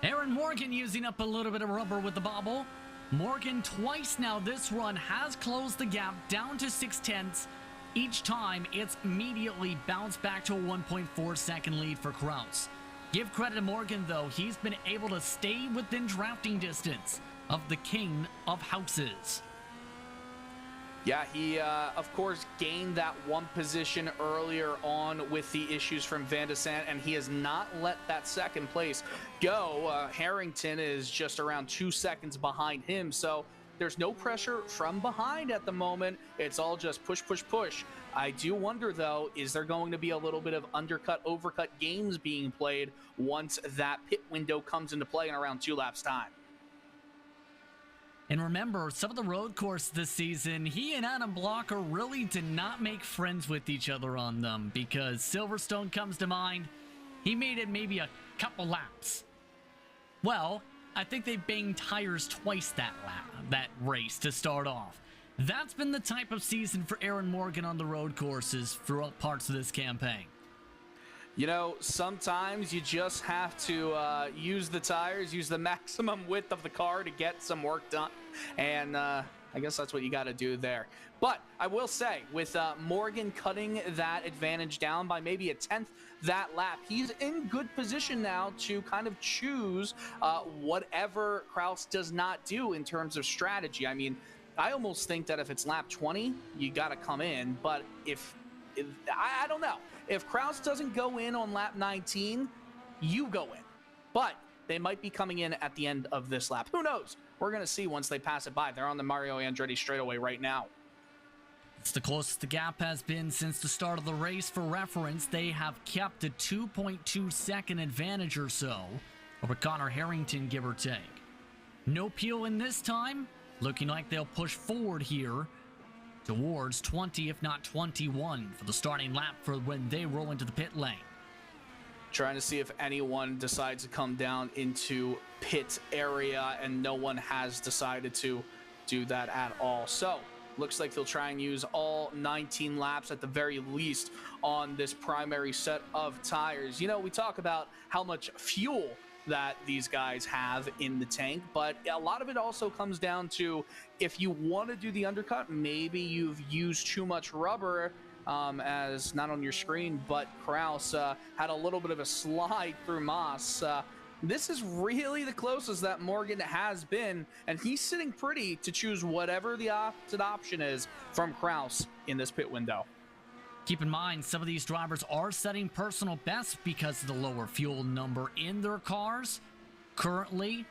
Aaron Morgan using up a little bit of rubber with the bobble. Morgan twice now this run has closed the gap down to 0.6. Each time, it's immediately bounced back to a 1.4 second lead for Kraus. Give credit to Morgan, though. He's been able to stay within drafting distance of the king of houses. Yeah, he, of course, gained that one position earlier on with the issues from Van de Sant, and he has not let that second place go. Harrington is just around 2 seconds behind him, so there's no pressure from behind at the moment. It's all just push, push, push. I do wonder, though, is there going to be a little bit of undercut, overcut games being played once that pit window comes into play in around 2 laps time? And remember, some of the road course this season, he and Adam Blocker really did not make friends with each other on them, because Silverstone comes to mind. He made it maybe a couple laps. Well, I think they banged tires twice that race to start off. That's been the type of season for Aaron Morgan on the road courses throughout parts of this campaign. You know, sometimes you just have to use the tires, use the maximum width of the car to get some work done. And I guess that's what you got to do there. But I will say, with Morgan cutting that advantage down by maybe a 10th that lap, he's in good position now to kind of choose whatever Kraus does not do in terms of strategy. I mean, I almost think that if it's lap 20, you got to come in. But if I don't know. If Kraus doesn't go in on lap 19, you go in. But they might be coming in at the end of this lap. Who knows? We're going to see once they pass it by. They're on the Mario Andretti straightaway right now. It's the closest the gap has been since the start of the race. For reference, they have kept a 2.2 second advantage or so over Connor Harrington, give or take. No peel in this time. Looking like they'll push forward here towards 20, if not 21, for the starting lap for when they roll into the pit lane. Trying to see if anyone decides to come down into pit area, and no one has decided to do that at all. So, looks like they'll try and use all 19 laps at the very least on this primary set of tires. You know, we talk about how much fuel that these guys have in the tank, but a lot of it also comes down to if you want to do the undercut, maybe you've used too much rubber, as not on your screen, but Kraus had a little bit of a slide through Moss. This is really the closest that Morgan has been, and he's sitting pretty to choose whatever the opposite option is from Kraus in this pit window. Keep in mind, some of these drivers are setting personal bests because of the lower fuel number in their cars. Currently,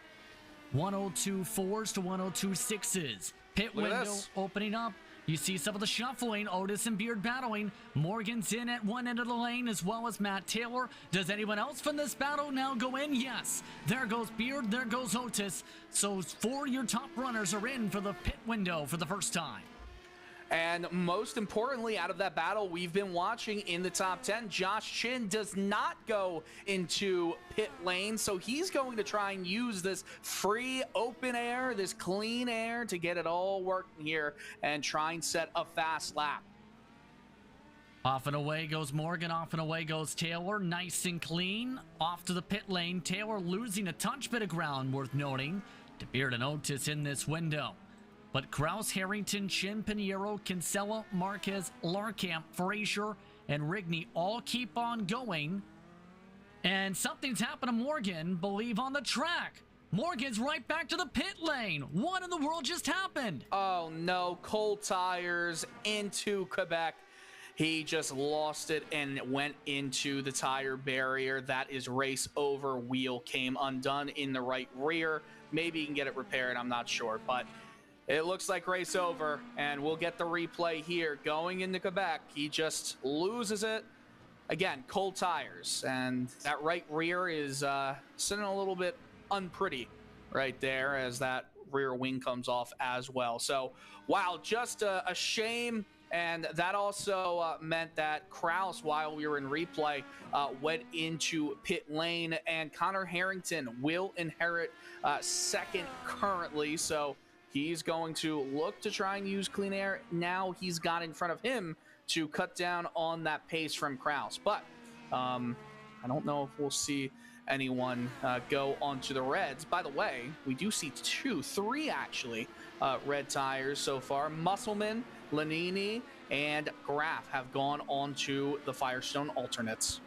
102.4s to 102.6s. Pit window opening up. You see some of the shuffling. Otis and Beard battling. Morgan's in at one end of the lane, as well as Matt Taylor. Does anyone else from this battle now go in? Yes. There goes Beard. There goes Otis. So 4 of your top runners are in for the pit window for the first time. And most importantly, out of that battle we've been watching in the top 10, Josh Chin does not go into pit lane. So he's going to try and use this free open air, this clean air, to get it all working here and try and set a fast lap. Off and away goes Morgan. Off and away goes Taylor. Nice and clean. Off to the pit lane. Taylor losing a touch bit of ground, worth noting, to Beard and Otis in this window. But Kraus, Harrington, Chin, Pinheiro, Kinsella, Marquez, Larkamp, Frazier, and Rigney all keep on going. And something's happened to Morgan, believe, on the track. Morgan's right back to the pit lane. What in the world just happened? Oh no, cold tires into Quebec. He just lost it and went into the tire barrier. That is race over. Wheel came undone in the right rear. Maybe you can get it repaired, I'm not sure, but it looks like race over, and we'll get the replay here. Going into Quebec, he just loses it. Again, cold tires, and that right rear is sitting a little bit unpretty right there as that rear wing comes off as well. So, wow, just a shame. And that also meant that Kraus, while we were in replay, went into pit lane, and Connor Harrington will inherit second currently. So he's going to look to try and use clean air. Now he's got in front of him to cut down on that pace from Kraus. But I don't know if we'll see anyone go onto the reds. By the way, we do see three actually red tires so far. Musselman, Lanini, and Graf have gone onto the Firestone alternates.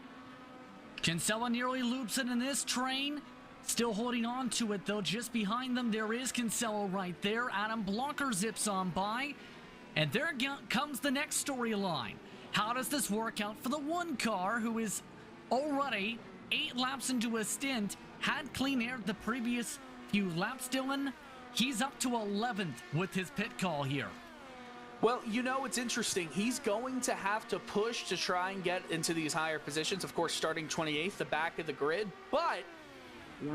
Kinsella nearly loops it in this train. Still holding on to it, though. Just behind them, there is Kinsella right there. Adam Blocker zips on by. And there comes the next storyline. How does this work out for the one car who is already 8 laps into a stint, had clean air the previous few laps, Dylan? He's up to 11th with his pit call here. Well, you know, it's interesting. He's going to have to push to try and get into these higher positions. Of course, starting 28th, the back of the grid. But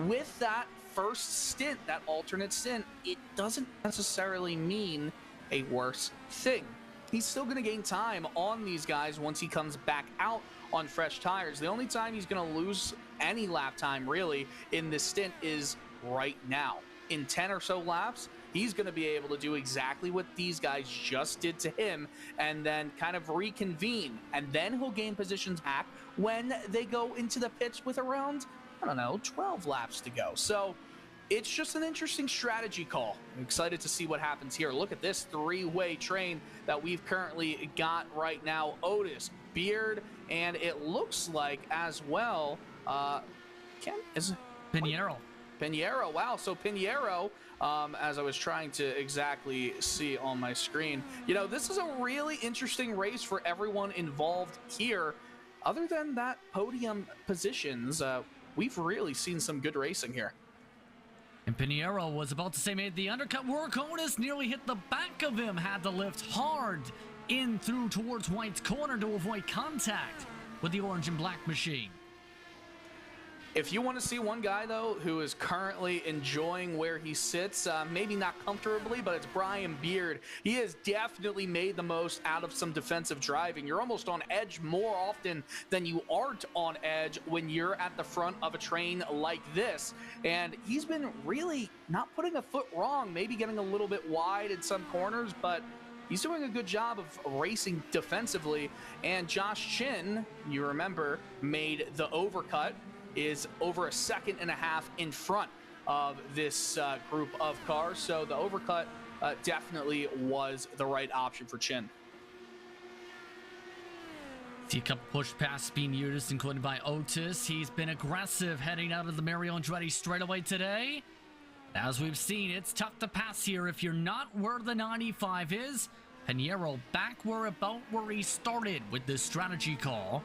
with that first stint, that alternate stint, it doesn't necessarily mean a worse thing. He's still going to gain time on these guys once he comes back out on fresh tires. The only time he's going to lose any lap time, really, in this stint is right now. In 10 or so laps, he's going to be able to do exactly what these guys just did to him and then kind of reconvene. And then he'll gain positions back when they go into the pits with around, I don't know, 12 laps to go. So it's just an interesting strategy call. I'm excited to see what happens here. Look at this 3-way train that we've currently got right now. Otis, Beard, and it looks like as well, Pinheiro. Pinheiro, wow. So Pinheiro, as I was trying to exactly see on my screen, you know, this is a really interesting race for everyone involved here. Other than that podium positions, we've really seen some good racing here. And Pinheiro was about to say made the undercut work. Otis nearly hit the back of him, had to lift hard in through towards White's corner to avoid contact with the orange and black machine. If you want to see one guy, though, who is currently enjoying where he sits, maybe not comfortably, but it's Brian Beard. He has definitely made the most out of some defensive driving. You're almost on edge more often than you aren't on edge when you're at the front of a train like this. And he's been really not putting a foot wrong, maybe getting a little bit wide in some corners, but he's doing a good job of racing defensively. And Josh Chin, you remember, made the overcut, is over a second and a half in front of this group of cars. So the overcut definitely was the right option for Chin. See a couple push past being used, including by Otis. He's been aggressive heading out of the Mario Andretti straightaway today. As we've seen, it's tough to pass here if you're not where the 95 is. Pinheiro back about where he started with this strategy call.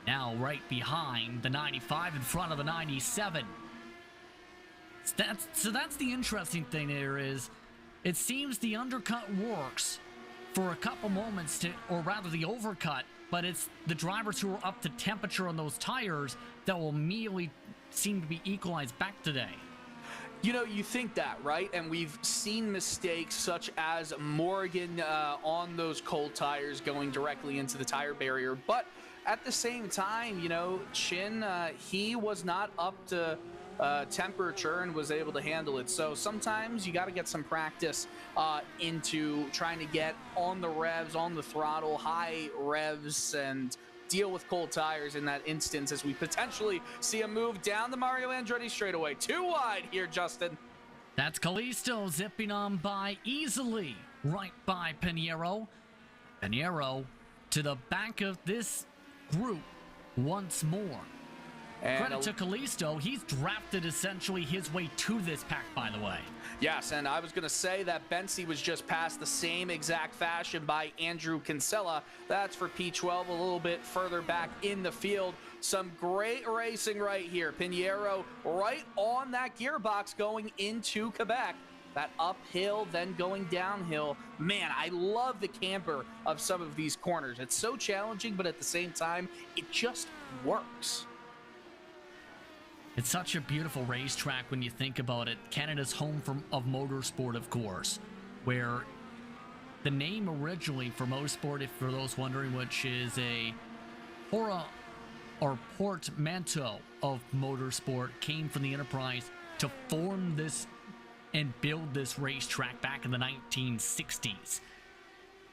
Now right behind the 95 in front of the 97. So that's the interesting thing there is, it seems the undercut works for a couple moments, or rather the overcut, but it's the drivers who are up to temperature on those tires that will immediately seem to be equalized back today. You know, you think that, right? And we've seen mistakes such as Morgan on those cold tires going directly into the tire barrier, but at the same time, you know, Chin, he was not up to temperature and was able to handle it. So sometimes you got to get some practice into trying to get on the revs, on the throttle, high revs, and deal with cold tires in that instance as we potentially see a move down the Mario Andretti straightaway. Too wide here, Justin. That's Callisto zipping on by easily, right by Pinheiro. Pinheiro to the back of this group once more. And credit to Callisto, he's drafted essentially his way to this pack, by the way. Yes, and I was going to say that Bensi was just passed the same exact fashion by Andrew Kinsella. That's for P12, a little bit further back in the field. Some great racing right here. Pinheiro right on that gearbox going into Quebec. That uphill, then going downhill. Man, I love the camber of some of these corners. It's so challenging, but at the same time, it just works. It's such a beautiful racetrack when you think about it. Canada's home of motorsport, of course, where the name originally for Mosport, if for those wondering, which is a portmanteau of motorsport, came from the enterprise to form this and build this racetrack back in the 1960s.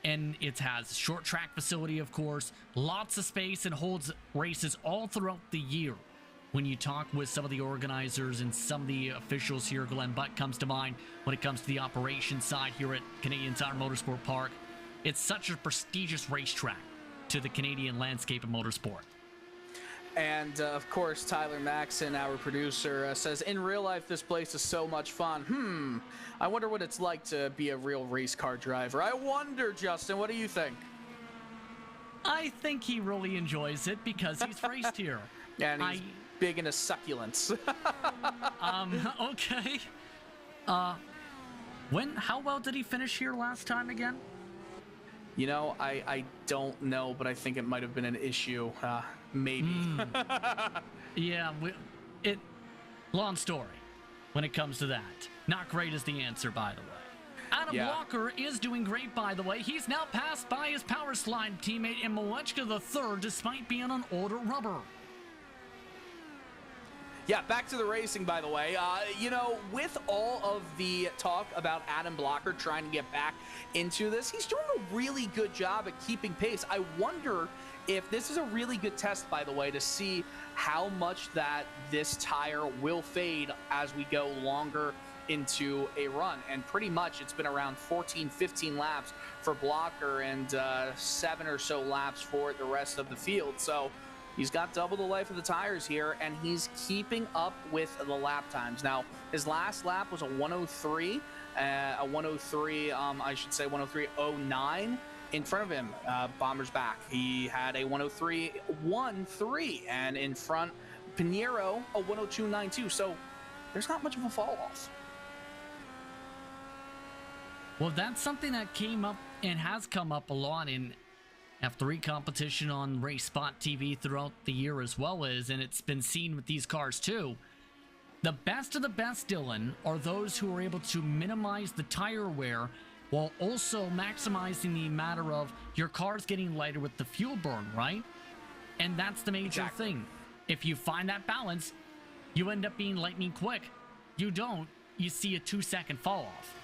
And it has short track facility, of course, lots of space, and holds races all throughout the year. When you talk with some of the organizers and some of the officials here, Glenn Butt comes to mind when it comes to the operations side here at Canadian Tire Motorsport Park. It's such a prestigious racetrack to the Canadian landscape of motorsport. And of course, Tyler Maxon, our producer, says, in real life, this place is so much fun. I wonder what it's like to be a real race car driver. I wonder, Justin, what do you think? I think he really enjoys it because he's raced here. And he's big into succulents. Okay. How well did he finish here last time again? You know, I don't know, but I think it might have been an issue. Maybe. Yeah, long story when it comes to that. Not great is the answer, by the way. Adam Blocker is doing great, by the way. He's now passed by his power slide teammate in Malechka the third, despite being on older rubber. Yeah, back to the racing, by the way. You know, with all of the talk about Adam Blocker trying to get back into this, he's doing a really good job at keeping pace. I wonder if this is a really good test, by the way, to see how much that this tire will fade as we go longer into a run. And pretty much it's been around 14, 15 laps for Blocker and 7 or so laps for the rest of the field. So he's got double the life of the tires here, and he's keeping up with the lap times. Now, his last lap was a 103, I should say 103.09. In front of him, Bomber's back. He had a 103.13, and in front, Pinheiro, a 102.92. So there's not much of a fall off. Well, that's something that came up and has come up a lot in F3 competition on Race Spot TV throughout the year as well as, and it's been seen with these cars too. The best of the best, Dylan, are those who are able to minimize the tire wear while also maximizing the matter of your car's getting lighter with the fuel burn, right? And that's the major thing. If you find that balance, you end up being lightning quick. You don't, you see a 2-second fall off.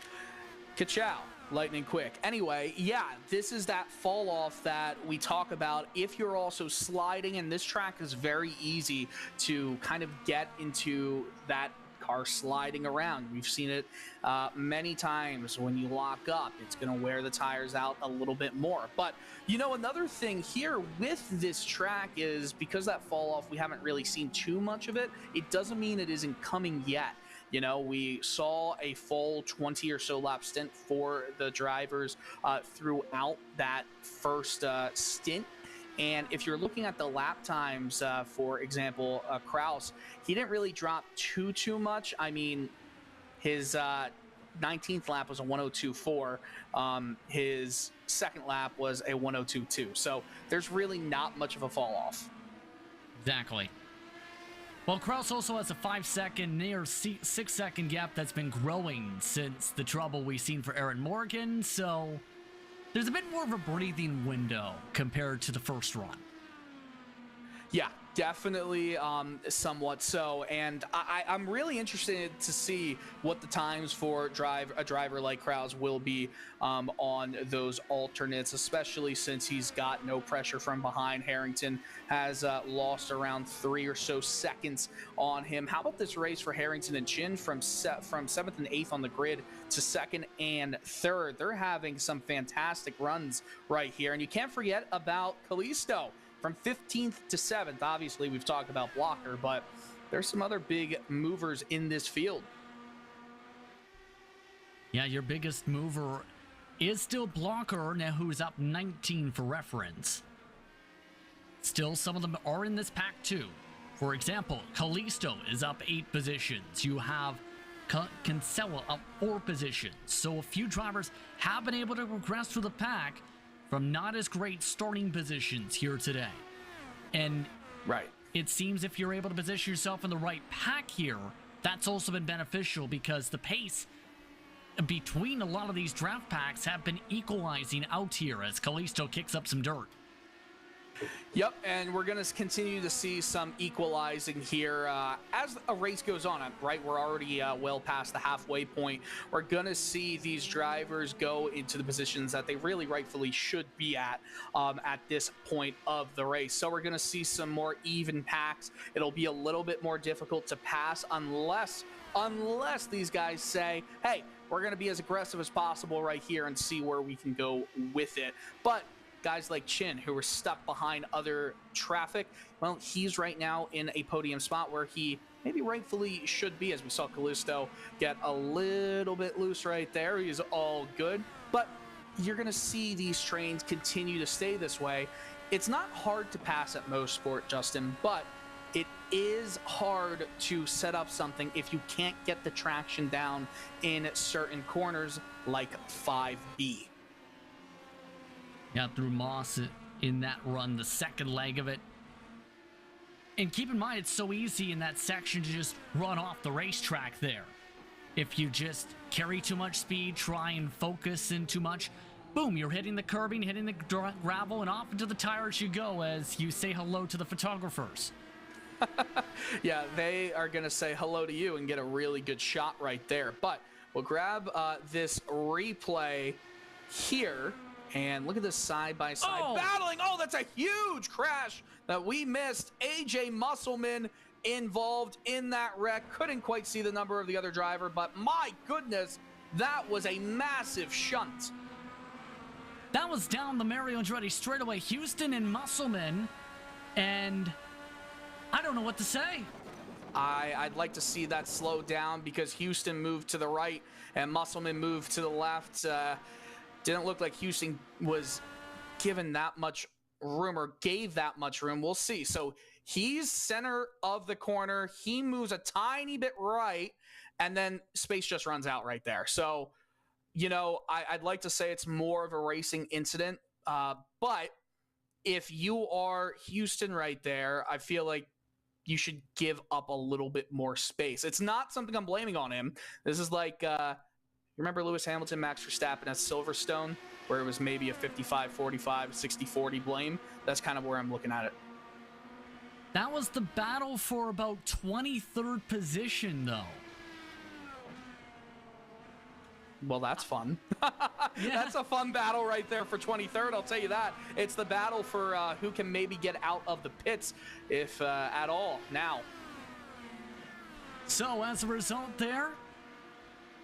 Ka-chow. Lightning quick. Anyway, yeah, this is that fall off that we talk about if you're also sliding, and this track is very easy to kind of get into that car sliding around. We've seen it many times. When you lock up, it's going to wear the tires out a little bit more. But you know, another thing here with this track is because that fall off, we haven't really seen too much of it. It doesn't mean it isn't coming yet. You know, we saw a full 20 or so lap stint for the drivers throughout that first stint. And if you're looking at the lap times, for example, Kraus, he didn't really drop too much. I mean, his 19th lap was a 102.4. His second lap was a 102.2. So there's really not much of a fall off. Exactly. Well, Kraus also has a 5-second, near 6-second gap that's been growing since the trouble we've seen for Aaron Morgan, so there's a bit more of a breathing window compared to the first run. Yeah, definitely somewhat so, and I'm really interested to see what the times for a driver like Kraus will be on those alternates, especially since he's got no pressure from behind. Harrington has lost around 3 or so seconds on him. How about this race for Harrington and Chin from 7th and 8th on the grid to 2nd and 3rd? They're having some fantastic runs right here, and you can't forget about Kalisto. From 15th to 7th, obviously we've talked about Blocker, but there's some other big movers in this field. Yeah, your biggest mover is still Blocker, now who's up 19 for reference. Still, some of them are in this pack too. For example, Kalisto is up 8 positions. You have Kinsella up 4 positions. So a few drivers have been able to progress through the pack from not as great starting positions here today. And it seems if you're able to position yourself in the right pack here, that's also been beneficial because the pace between a lot of these draft packs have been equalizing out here as Kalisto kicks up some dirt. Yep, and we're going to continue to see some equalizing here as a race goes on, right? We're already well past the halfway point. We're going to see these drivers go into the positions that they really rightfully should be at this point of the race. So we're going to see some more even packs. It'll be a little bit more difficult to pass unless these guys say, hey, we're going to be as aggressive as possible right here and see where we can go with it. But guys like Chin, who were stuck behind other traffic, well, he's right now in a podium spot where he maybe rightfully should be, as we saw Callisto get a little bit loose right there. He's all good, but you're going to see these trains continue to stay this way. It's not hard to pass at Mosport, Justin, but it is hard to set up something if you can't get the traction down in certain corners like 5B. Got through Moss in that run, the second leg of it. And keep in mind, it's so easy in that section to just run off the racetrack there. If you just carry too much speed, try and focus in too much, boom, you're hitting the curbing, hitting the gravel, and off into the tires you go as you say hello to the photographers. Yeah, they are going to say hello to you and get a really good shot right there. But we'll grab this replay here, and look at this side-by-side battling. Oh, that's a huge crash that we missed. AJ Musselman involved in that wreck. Couldn't quite see the number of the other driver, but my goodness, that was a massive shunt. That was down the Mario Andretti straightaway. Houston and Musselman, and I don't know what to say. I'd like to see that slow down because Houston moved to the right and Musselman moved to the left. Didn't look like Houston was given that much room or gave that much room. We'll see. So he's center of the corner. He moves a tiny bit right, and then space just runs out right there. So, you know, I'd like to say it's more of a racing incident. But if you are Houston right there, I feel like you should give up a little bit more space. It's not something I'm blaming on him. This is like, remember Lewis Hamilton, Max Verstappen at Silverstone, where it was maybe a 55-45, 60-40 blame? That's kind of where I'm looking at it. That was the battle for about 23rd position, though. Well, that's fun. Yeah. That's a fun battle right there for 23rd, I'll tell you that. It's the battle for who can maybe get out of the pits, if at all, now. So, as a result there,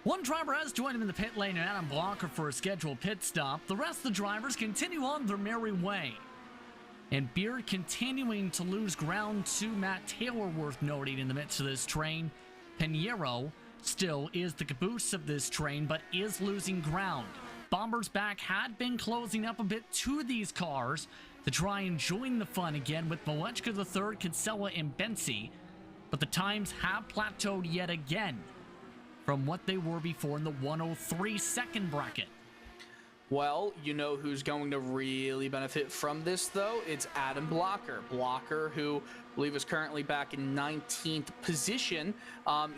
one driver has joined him in the pit lane, and Adam Blocker for a scheduled pit stop. The rest of the drivers continue on their merry way. And Beard continuing to lose ground to Matt Taylor, worth noting in the midst of this train. Pinheiro still is the caboose of this train, but is losing ground. Bomber's back had been closing up a bit to these cars to try and join the fun again with Malechka the third, Kinsella, and Bensi, but the times have plateaued yet again from what they were before in the 103 second bracket. Well, you know who's going to really benefit from this, though? It's Adam Blocker. Blocker, who I believe is currently back in 19th position.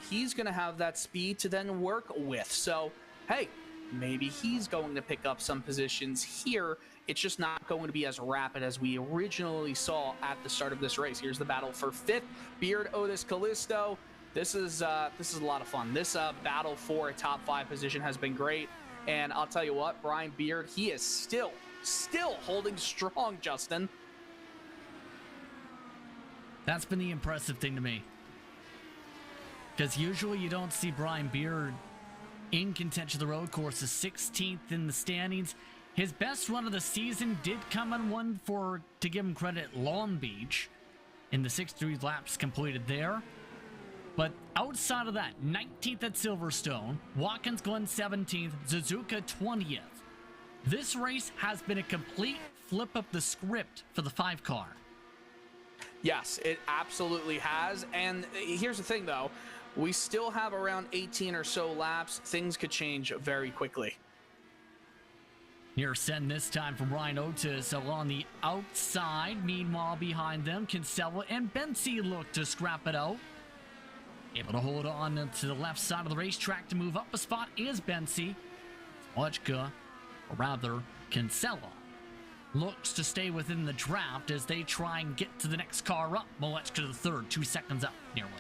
He's going to have that speed to then work with. So, hey, maybe he's going to pick up some positions here. It's just not going to be as rapid as we originally saw at the start of this race. Here's the battle for 5th. Beard, Otis, Callisto. This is a lot of fun. This battle for a top 5 position has been great. And I'll tell you what, Brian Beard, he is still holding strong, Justin. That's been the impressive thing to me. Because usually you don't see Brian Beard in contention of the road course, is 16th in the standings. His best run of the season did come on one for, to give him credit, Long Beach, in the 63 laps completed there. But outside of that, 19th at Silverstone, Watkins Glen 17th, Suzuka 20th. This race has been a complete flip of the script for the 5 car. Yes, it absolutely has. And here's the thing, though. We still have around 18 or so laps. Things could change very quickly. Near send this time from Ryan Otis along the outside. Meanwhile, behind them, Kinsella and Bensi look to scrap it out. Able to hold on to the left side of the racetrack to move up a spot is Bensi. Malechka, or rather Kinsella, looks to stay within the draft as they try and get to the next car up. Malechka the third, 2 seconds up nearly.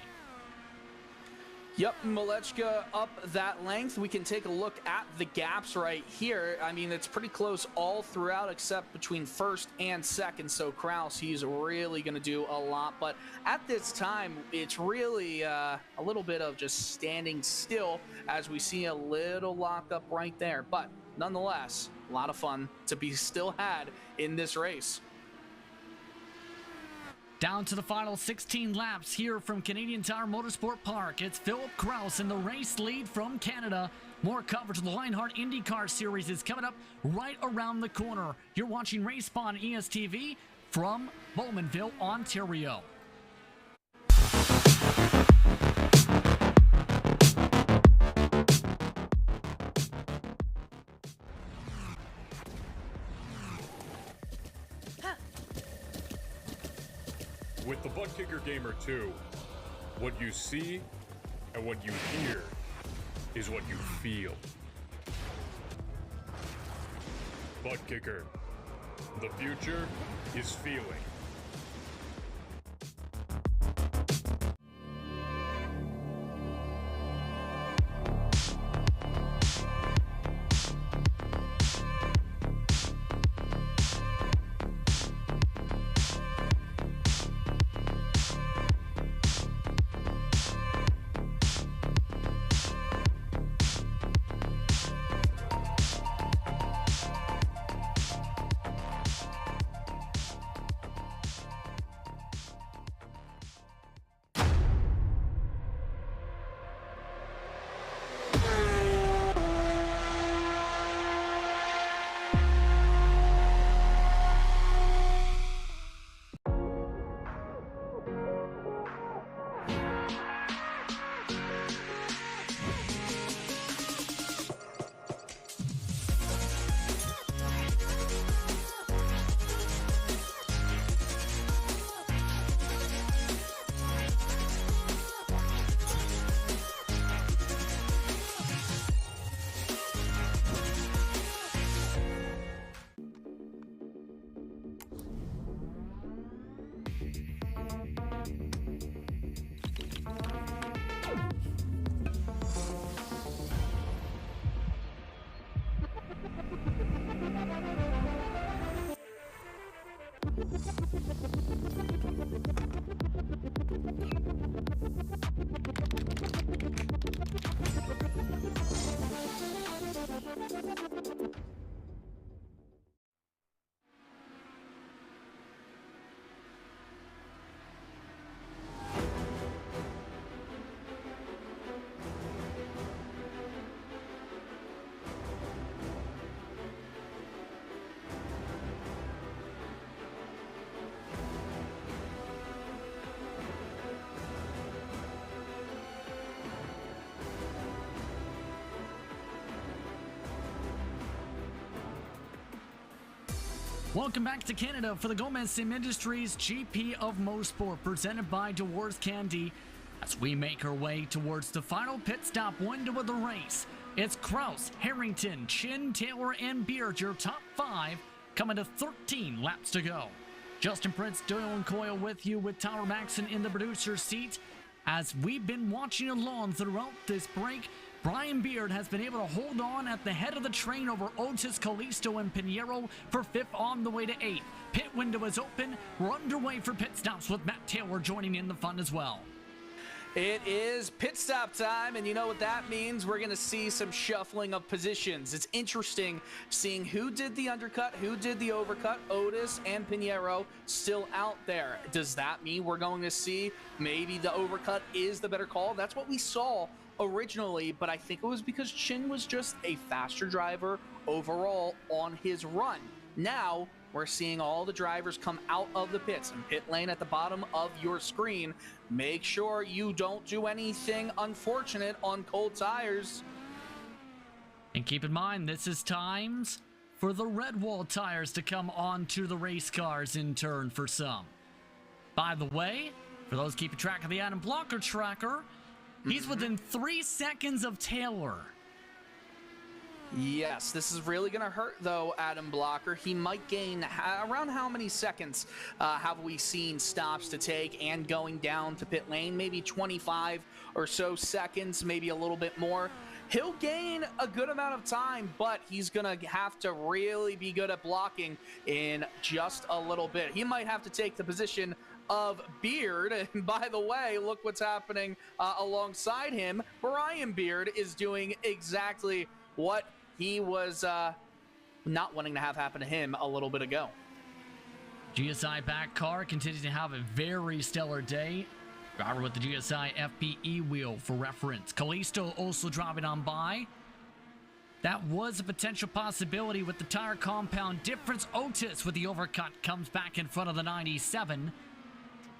Yep, Malechka up that length. We can take a look at the gaps right here. I mean, it's pretty close all throughout except between first and second. So Kraus, he's really going to do a lot. But at this time, it's really a little bit of just standing still as we see a little lockup right there. But nonetheless, a lot of fun to be still had in this race. Down to the final 16 laps here from Canadian Tire Motorsport Park. It's Philip Kraus in the race lead from Canada. More coverage of the Lionheart IndyCar Series is coming up right around the corner. You're watching Race Spawn ESTV from Bowmanville, Ontario. With the Butt Kicker Gamer 2, what you see and what you hear is what you feel. Butt Kicker. The future is feeling. Welcome back to Canada for the Gomez Sim Industries GP of Mosport, presented by Dewars Candy. As we make our way towards the final pit stop window of the race, it's Kraus, Harrington, Chin, Taylor, and Beard, your top 5, coming to 13 laps to go. Justin Prince, Doyle, and Coyle with you, with Tyler Maxson in the producer's seat. As we've been watching along throughout this break, Brian Beard has been able to hold on at the head of the train over Otis, Callisto, and Pinheiro for 5th on the way to 8th. Pit window is open. We're underway for pit stops with Matt Taylor joining in the fun as well. It is pit stop time, and you know what that means. We're going to see some shuffling of positions. It's interesting seeing who did the undercut, who did the overcut. Otis and Pinheiro still out there. Does that mean we're going to see maybe the overcut is the better call? That's what we saw originally, but I think it was because Chin was just a faster driver overall on his run. Now we're seeing all the drivers come out of the pits, and pit lane at the bottom of your screen. Make sure you don't do anything unfortunate on cold tires. And keep in mind, this is times for the red wall tires to come onto the race cars in turn for some. By the way, for those keeping track of the Adam Blocker tracker, he's within 3 seconds of Taylor. Yes, this is really going to hurt, though, Adam Blocker. He might gain around how many seconds have we seen stops to take and going down to pit lane? Maybe 25 or so seconds, maybe a little bit more. He'll gain a good amount of time, but he's going to have to really be good at blocking in just a little bit. He might have to take the position of Beard. And by the way, look what's happening alongside him. Brian Beard is doing exactly what he was not wanting to have happen to him a little bit ago. GSI back car continues to have a very stellar day. Driver with the GSI FPE wheel for reference. Kalisto also driving on by. That was a potential possibility with the tire compound difference. Otis with the overcut comes back in front of the 97.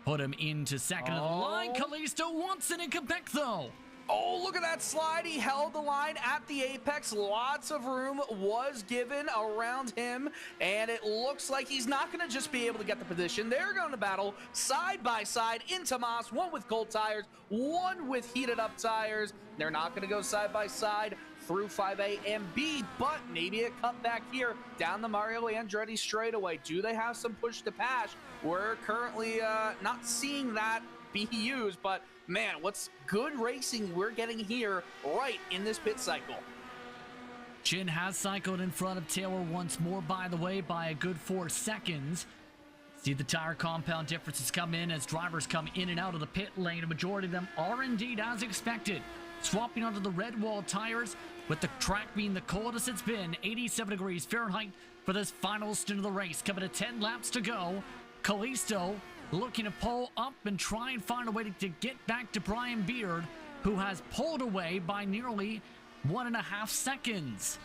Put him into second of the line. Kalisto wants it in Quebec though. Oh, look at that slide. He held the line at the apex. Lots of room was given around him, and it looks like he's not going to just be able to get the position. They're going to battle side by side into Moss, one with cold tires, one with heated up tires. They're not going to go side by side through 5A and B, but maybe a cutback here down the Mario Andretti straightaway. Do they have some push to pass? We're currently not seeing that be used, but man, what's good racing we're getting here right in this pit cycle. Chin has cycled in front of Taylor once more, by the way, by a good 4 seconds. See the tire compound differences come in as drivers come in and out of the pit lane. A majority of them are indeed as expected. Swapping onto the red wall tires with the track being the coldest it's been, 87 degrees Fahrenheit for this final stint of the race. Coming to 10 laps to go. Kalisto looking to pull up and try and find a way to get back to Brian Beard, who has pulled away by nearly 1.5 seconds.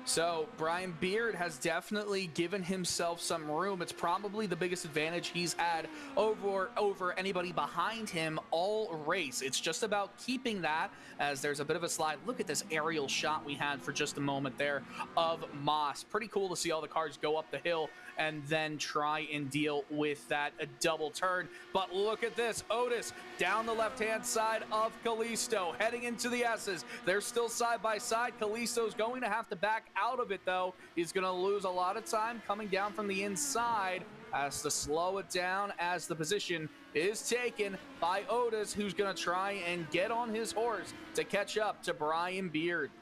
So Brian Beard has definitely given himself some room. It's probably the biggest advantage he's had over anybody behind him all race. It's just about keeping that as there's a bit of a slide. Look at this aerial shot we had for just a moment there of Moss. Pretty cool to see all the cars go up the hill and then try and deal with that double turn. But look at this, Otis down the left-hand side of Kalisto, heading into the S's. They're still side by side. Kalisto's going to have to back out of it though. He's gonna lose a lot of time coming down from the inside, has to slow it down as the position is taken by Otis, who's gonna try and get on his horse to catch up to Brian Beard.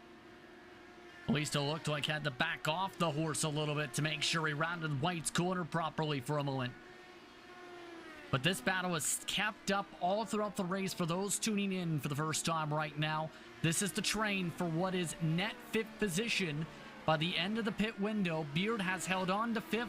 Kalisto looked like he had to back off the horse a little bit to make sure he rounded White's corner properly for a moment. But this battle is kept up all throughout the race for those tuning in for the first time right now. This is the train for what is net 5th position. By the end of the pit window, Beard has held on to 5th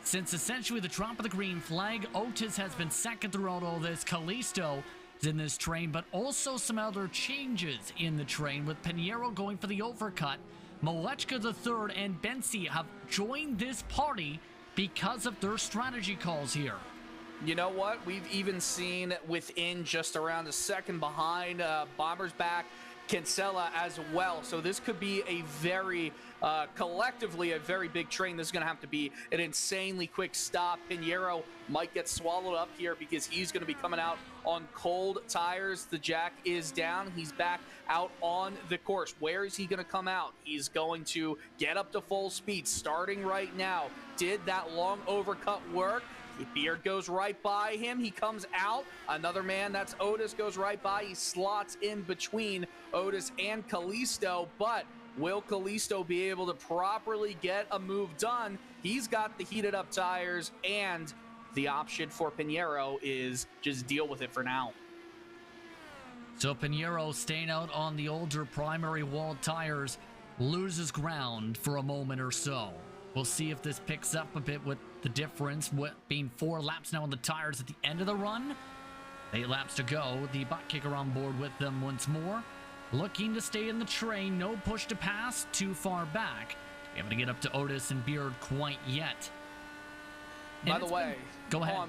since essentially the drop of the green flag. Otis has been second throughout all this. Kalisto is in this train, but also some other changes in the train with Pinheiro going for the overcut. Malechka III and Bensi have joined this party because of their strategy calls here. You know what? We've even seen within just around a second behind Bomber's back, Kinsella as well. So this could be a very, collectively, a very big train. This is going to have to be an insanely quick stop. Pinheiro might get swallowed up here because he's going to be coming out on cold tires. The jack is down. He's back out on the course. Where is he going to come out? He's going to get up to full speed starting right now. Did that long overcut work? Beard goes right by him. He comes out. Another man, that's Otis, goes right by. He slots in between Otis and Kalisto, but will Kalisto be able to properly get a move done? He's got the heated up tires, and the option for Pinheiro is just deal with it for now. So Pinheiro, staying out on the older primary wall tires, loses ground for a moment or so. We'll see if this picks up a bit with the difference, being 4 laps now on the tires at the end of the run. 8 laps to go. The butt kicker on board with them once more. Looking to stay in the train. No push to pass too far back. Able to get up to Otis and Beard quite yet. By the way, go ahead.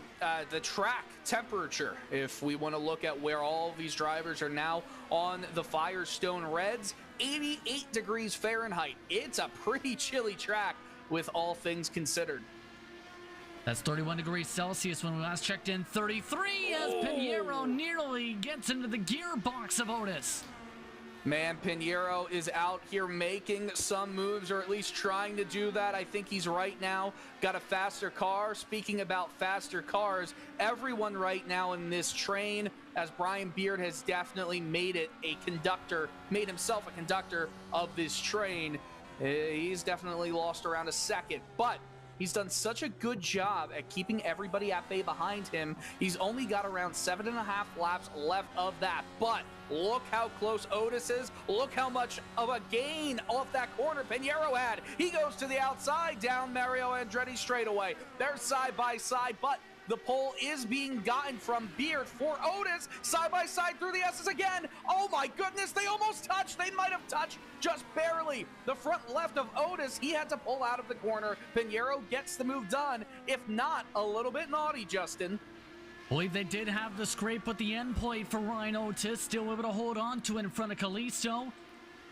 The track temperature, if we want to look at where all these drivers are now on the Firestone Reds, 88 degrees Fahrenheit. It's a pretty chilly track with all things considered. That's 31 degrees Celsius when we last checked in. 33 as Pinheiro nearly gets into the gearbox of Otis. Man, Pinheiro is out here making some moves, or at least trying to do that. I think he's right now got a faster car. Speaking about faster cars, everyone right now in this train, as Brian Beard has definitely made himself a conductor of this train. He's definitely lost around a second, but He's done such a good job at keeping everybody at bay behind him. He's only got around 7.5 laps left of that, but look how close Otis is. Look how much of a gain off that corner Pinheiro had. He goes to the outside down Mario Andretti straightaway. They're side by side, but the pole is being gotten from Beard for Otis. Side by side through the S's again. Oh my goodness, they almost touched. They might have touched just barely. The front left of Otis, he had to pull out of the corner. Pinheiro gets the move done. If not, a little bit naughty, Justin. Believe they did have the scrape with the end plate for Ryan Otis, still able to hold on to it in front of Callisto.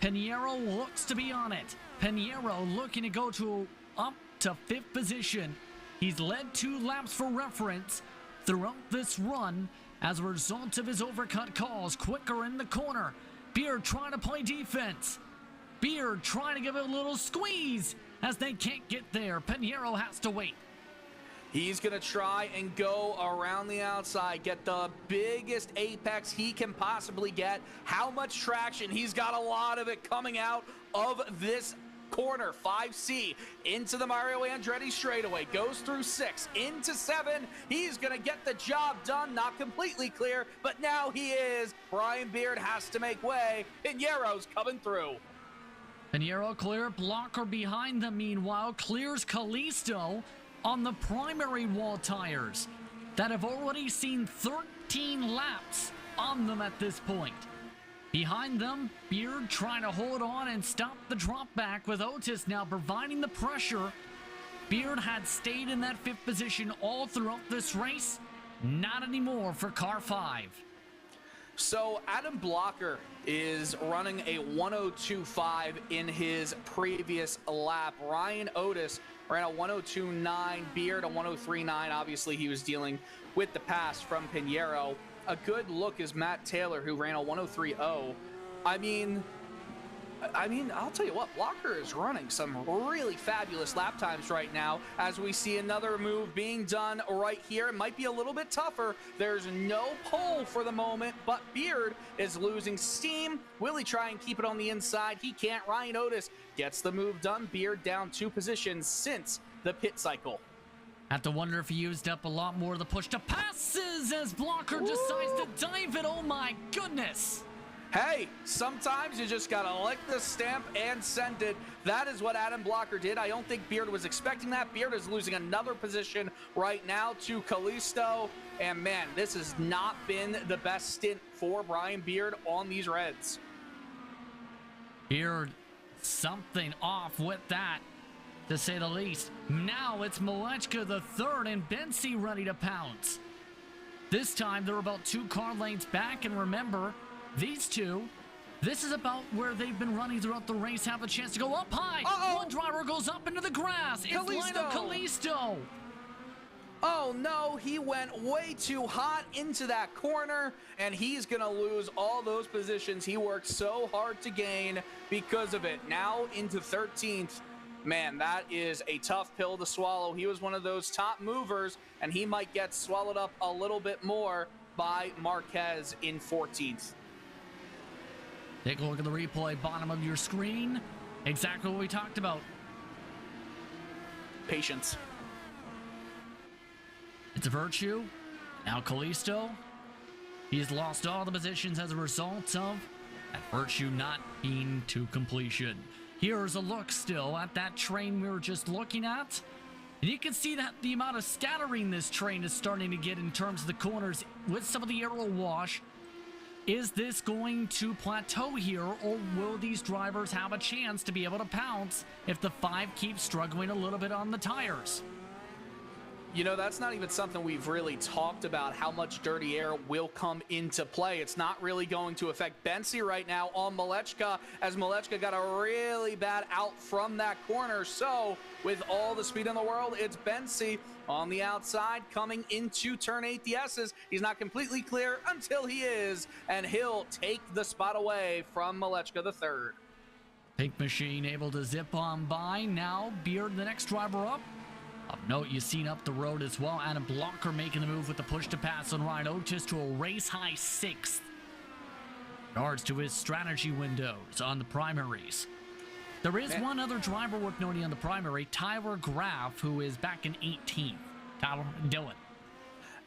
Pinheiro looks to be on it. Pinheiro looking to go to up to 5th position. He's led 2 laps for reference throughout this run as a result of his overcut calls. Quicker in the corner. Beard trying to play defense. Beard trying to give it a little squeeze as they can't get there. Pinheiro has to wait. He's going to try and go around the outside, get the biggest apex he can possibly get. How much traction? He's got a lot of it coming out of this corner. 5C into the Mario Andretti straightaway, goes through 6 into 7. He's gonna get the job done. Not completely clear, but now he is. Brian Beard has to make way. Pinheiro's coming through. Pinheiro clear. Blocker behind them meanwhile clears Callisto on the primary wall tires that have already seen 13 laps on them at this point. Behind them, Beard trying to hold on and stop the drop back, with Otis now providing the pressure. Beard had stayed in that 5th position all throughout this race. Not anymore for car 5. So Adam Blocker is running a 102.5 in his previous lap. Ryan Otis ran a 102.9, Beard a 103.9. Obviously, he was dealing with the pass from Pinheiro. A good look is Matt Taylor, who ran a 103.0. I mean, I'll tell you what, Blocker is running some really fabulous lap times right now as we see another move being done right here. It might be a little bit tougher. There's no pole for the moment, but Beard is losing steam. Will he try and keep it on the inside? He can't. Ryan Otis gets the move done. Beard down 2 positions since the pit cycle. Have to wonder if he used up a lot more of the push to passes as Blocker decides to dive it. Oh my goodness. Hey, sometimes you just gotta lick the stamp and send it. That is what Adam Blocker did. I don't think Beard was expecting that. Beard is losing another position right now to Callisto. And man, this has not been the best stint for Brian Beard on these Reds. Beard, something off with that, to say the least. Now it's Malechka the third and Bensi ready to pounce. This time they're about 2 car lengths back, and remember, these two, this is about where they've been running throughout the race, have a chance to go up high. One driver goes up into the grass. It's Lionel Callisto. Oh no, he went way too hot into that corner, and he's gonna lose all those positions he worked so hard to gain because of it. Now into 13th. Man, that is a tough pill to swallow. He was one of those top movers, and he might get swallowed up a little bit more by Marquez in 14th. Take a look at the replay, bottom of your screen. Exactly what we talked about. Patience. It's a Virtue. Now Callisto. He's lost all the positions as a result of that Virtue not being to completion. Here's a look still at that train we were just looking at. And you can see that the amount of scattering this train is starting to get in terms of the corners with some of the aero wash. Is this going to plateau here, or will these drivers have a chance to be able to pounce if the 5 keeps struggling a little bit on the tires? You know, that's not even something we've really talked about, how much dirty air will come into play. It's not really going to affect Bensi right now on Malechka, as Malechka got a really bad out from that corner. So with all the speed in the world, it's Bensi on the outside coming into turn 8. The S's, he's not completely clear until he is, and he'll take the spot away from Malechka the third. Pink Machine able to zip on by. Now Beard, the next driver up. Of note, you've seen up the road as well. Adam Blocker making the move with the push to pass on Ryan Otis to a race-high 6th. Yards to his strategy windows on the primaries. There is one other driver worth noting on the primary, Tyler Graff, who is back in 18th. Tyler, Dylan.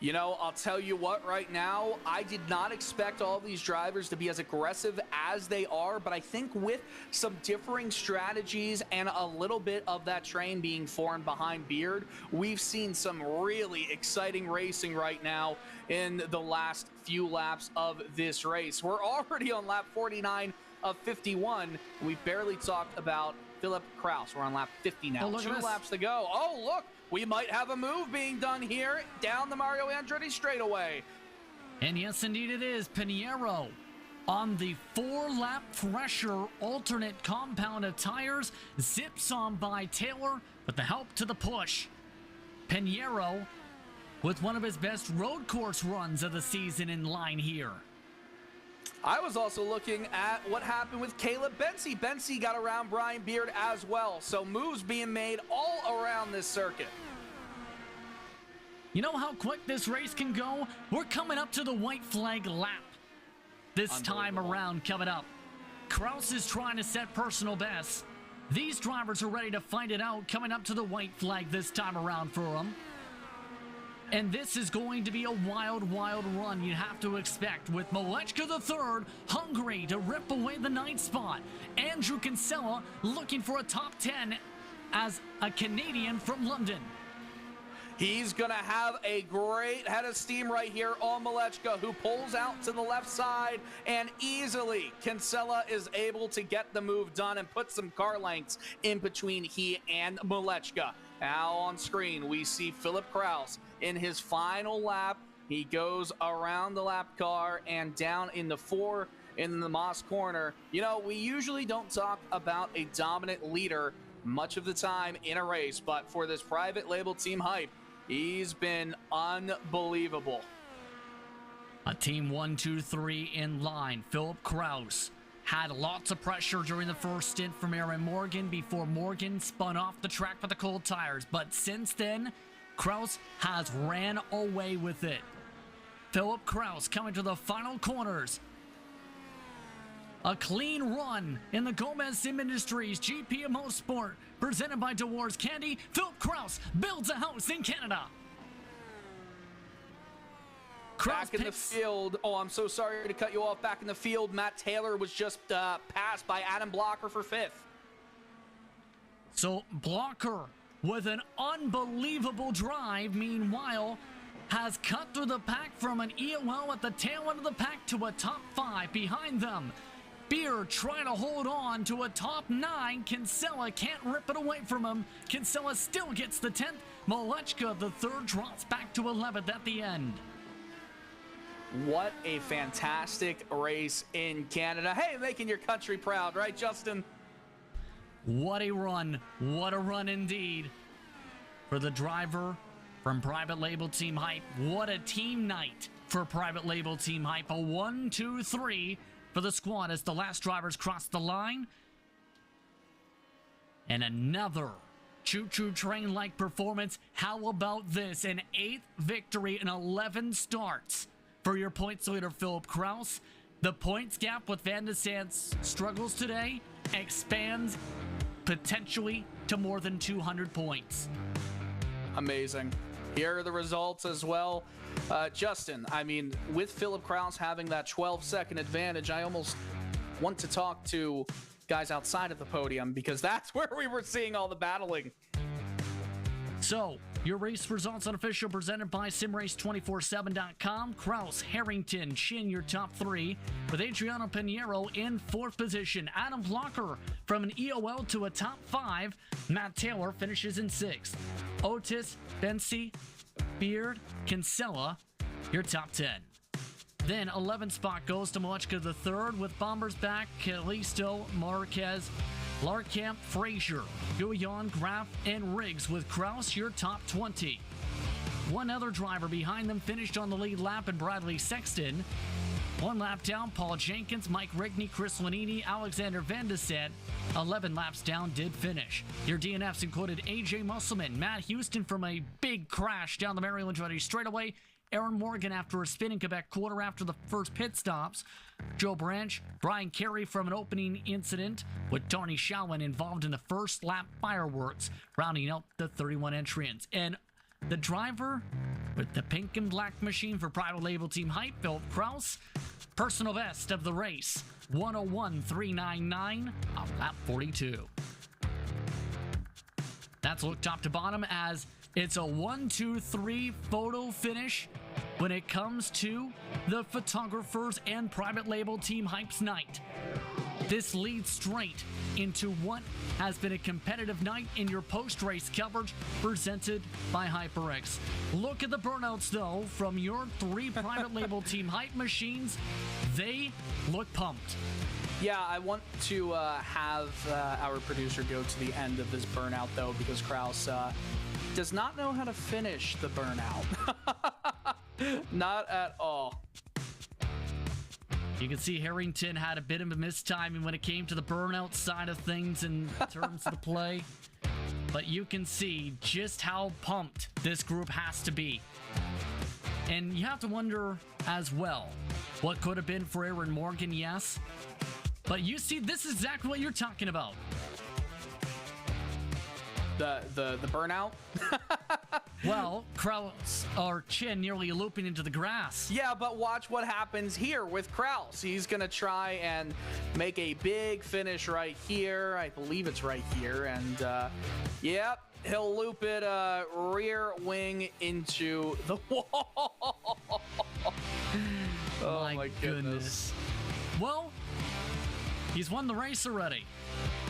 You know, I'll tell you what, right now, I did not expect all these drivers to be as aggressive as they are, but I think with some differing strategies and a little bit of that train being formed behind Beard, we've seen some really exciting racing right now in the last few laps of this race. We're already on lap 49 of 51. We barely talked about Philip Kraus. We're on lap 50 now. Oh, 2 laps to go. Oh, look. We might have a move being done here down the Mario Andretti straightaway. And yes, indeed it is. Pinheiro on the 4-lap pressure alternate compound of tires. Zips on by Taylor with the help to the push. Pinheiro with one of his best road course runs of the season in line here. I was also looking at what happened with Caleb Bensi. Bensi got around Brian Beard as well. So moves being made all around this circuit. You know how quick this race can go? We're coming up to the white flag lap. This time around coming up. Kraus is trying to set personal bests. These drivers are ready to find it out coming up to the white flag this time around for them. And this is going to be a wild, wild run you have to expect with Malechka III hungry to rip away the 9th spot. Andrew Kinsella looking for a top 10 as a Canadian from London. He's going to have a great head of steam right here on Malechka, who pulls out to the left side, and easily Kinsella is able to get the move done and put some car lengths in between he and Malechka. Now on screen, we see Philip Kraus in his final lap. He goes around the lap car and down in the 4 in the Moss corner. You know, we usually don't talk about a dominant leader much of the time in a race, but for this private label team Hype, he's been unbelievable. A team 1, 2, 3 in line. Philip Kraus had lots of pressure during the first stint from Aaron Morgan before Morgan spun off the track with the cold tires. But since then, Kraus has ran away with it. Philip Kraus coming to the final corners. A clean run in the Gomez Sim Industries GP of Mosport presented by DeWars Candy. Philip Kraus builds a house in Canada. Back in the field. Oh, I'm so sorry to cut you off. Back in the field, Matt Taylor was just passed by Adam Blocker for 5th. So Blocker, with an unbelievable drive, meanwhile, has cut through the pack from an EOL at the tail end of the pack to a top 5 behind them. Beard trying to hold on to a top 9. Kinsella can't rip it away from him. Kinsella still gets the 10th. Malechka, the 3rd, drops back to 11th at the end. What a fantastic race in Canada. Hey, making your country proud, right, Justin? What a run. What a run indeed for the driver from Private Label Team Hype. What a team night for Private Label Team Hype. A 1, 2, 3 for the squad as the last drivers cross the line. And another choo-choo train-like performance. How about this? An 8th victory in 11 starts for your points leader, Philip Kraus. The points gap with Van de Sant's struggles today expands potentially to more than 200 points. Amazing. Here are the results as well. Justin, I mean, with Philip Kraus having that 12-second advantage, I almost want to talk to guys outside of the podium because that's where we were seeing all the battling. So, your race results unofficial presented by SimRace247.com. Kraus, Harrington, Chin, your top 3, with Adriano Pinheiro in 4th position. Adam Blocker from an EOL to a top 5. Matt Taylor finishes in 6th. Otis, Bensi, Beard, Kinsella, your top 10. Then 11th spot goes to Malechka III with Bombers back, Calisto, Marquez, Larkamp, Frazier, Guyon, Graff, and Riggs with Kraus, your top 20. One other driver behind them finished on the lead lap in Bradley Sexton. 1 lap down, Paul Jenkins, Mike Rigney, Chris Lanini, Alexander Van de Sant. 11 laps down did finish. Your DNFs included AJ Musselman, Matt Houston from a big crash down the Maryland Andretti straightaway, Aaron Morgan after a spin in Quebec quarter after the first pit stops. Joe Branch, Brian Carey from an opening incident with Tony Shalwin involved in the first lap fireworks, rounding out the 31 entrants. And the driver with the pink and black machine for private label team Hype, Philip Kraus, personal best of the race, 101.399 off lap 42. That's looked top to bottom as it's a 1-2-3 photo finish when it comes to the photographers and private label team Hype's night. This leads straight into what has been a competitive night in your post-race coverage presented by HyperX. Look at the burnouts, though, from your 3 private label team Hype machines. They look pumped. Yeah, I want to have our producer go to the end of this burnout, though, because Kraus does not know how to finish the burnout. Not at all. You can see Harrington had a bit of a mistiming when it came to the burnout side of things in terms of the play. But you can see just how pumped this group has to be. And you have to wonder as well, what could have been for Aaron Morgan, yes. But you see, this is exactly what you're talking about. The burnout? Well, Kraus or Chin nearly looping into the grass. Yeah, but watch what happens here with Kraus. He's going to try and make a big finish right here. I believe it's right here. And, yep, he'll loop it rear wing into the wall. Oh, my goodness. Well, he's won the race already.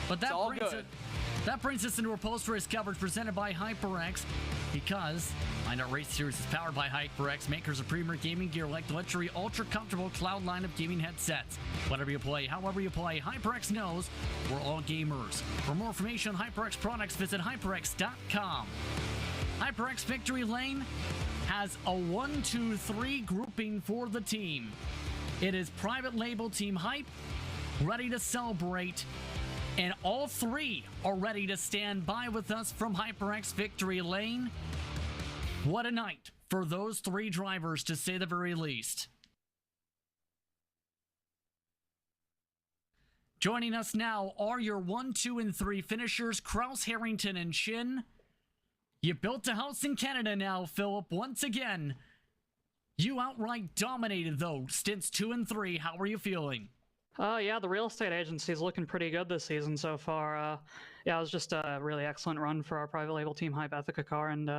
But that brings us into our post-race coverage presented by HyperX, because Lionheart Race Series is powered by HyperX, makers of premier gaming gear like the luxury ultra-comfortable cloud line of gaming headsets. Whatever you play, however you play, HyperX knows we're all gamers. For more information on HyperX products, visit hyperx.com. HyperX Victory Lane has a 1-2-3 grouping for the team. It is private label team Hype, ready to celebrate, and all 3 are ready to stand by with us from HyperX Victory Lane. What a night for those 3 drivers, to say the very least. Joining us now are your 1, 2, and 3 finishers, Kraus, Harrington, and Shin. You built a house in Canada now, Philip, once again. You outright dominated, though, stints 2 and 3. How are you feeling? Yeah, the real estate agency is looking pretty good this season so far. Yeah, it was just a really excellent run for our private label team Hype Ethica car, and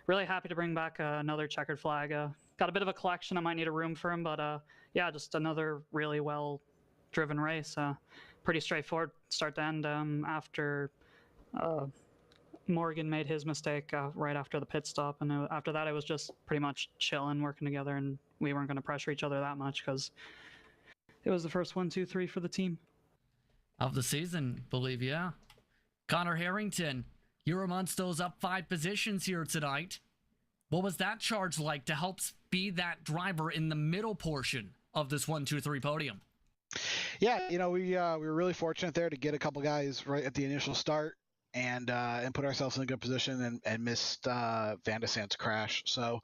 really happy to bring back another checkered flag. Got a bit of a collection. I might need a room for him, but yeah, just another really well-driven race. Pretty straightforward start to end after Morgan made his mistake right after the pit stop, and after that it was just pretty much chilling, working together, and we weren't going to pressure each other that much because it was the first 1, 2, 3 for the team. Of the season, believe, yeah. Connor Harrington, you're amongst those up 5 positions here tonight. What was that charge like to help be that driver in the middle portion of this 1, 2, 3 podium? Yeah, we were really fortunate there to get a couple guys right at the initial start and put ourselves in a good position and missed Van de Sant's crash. So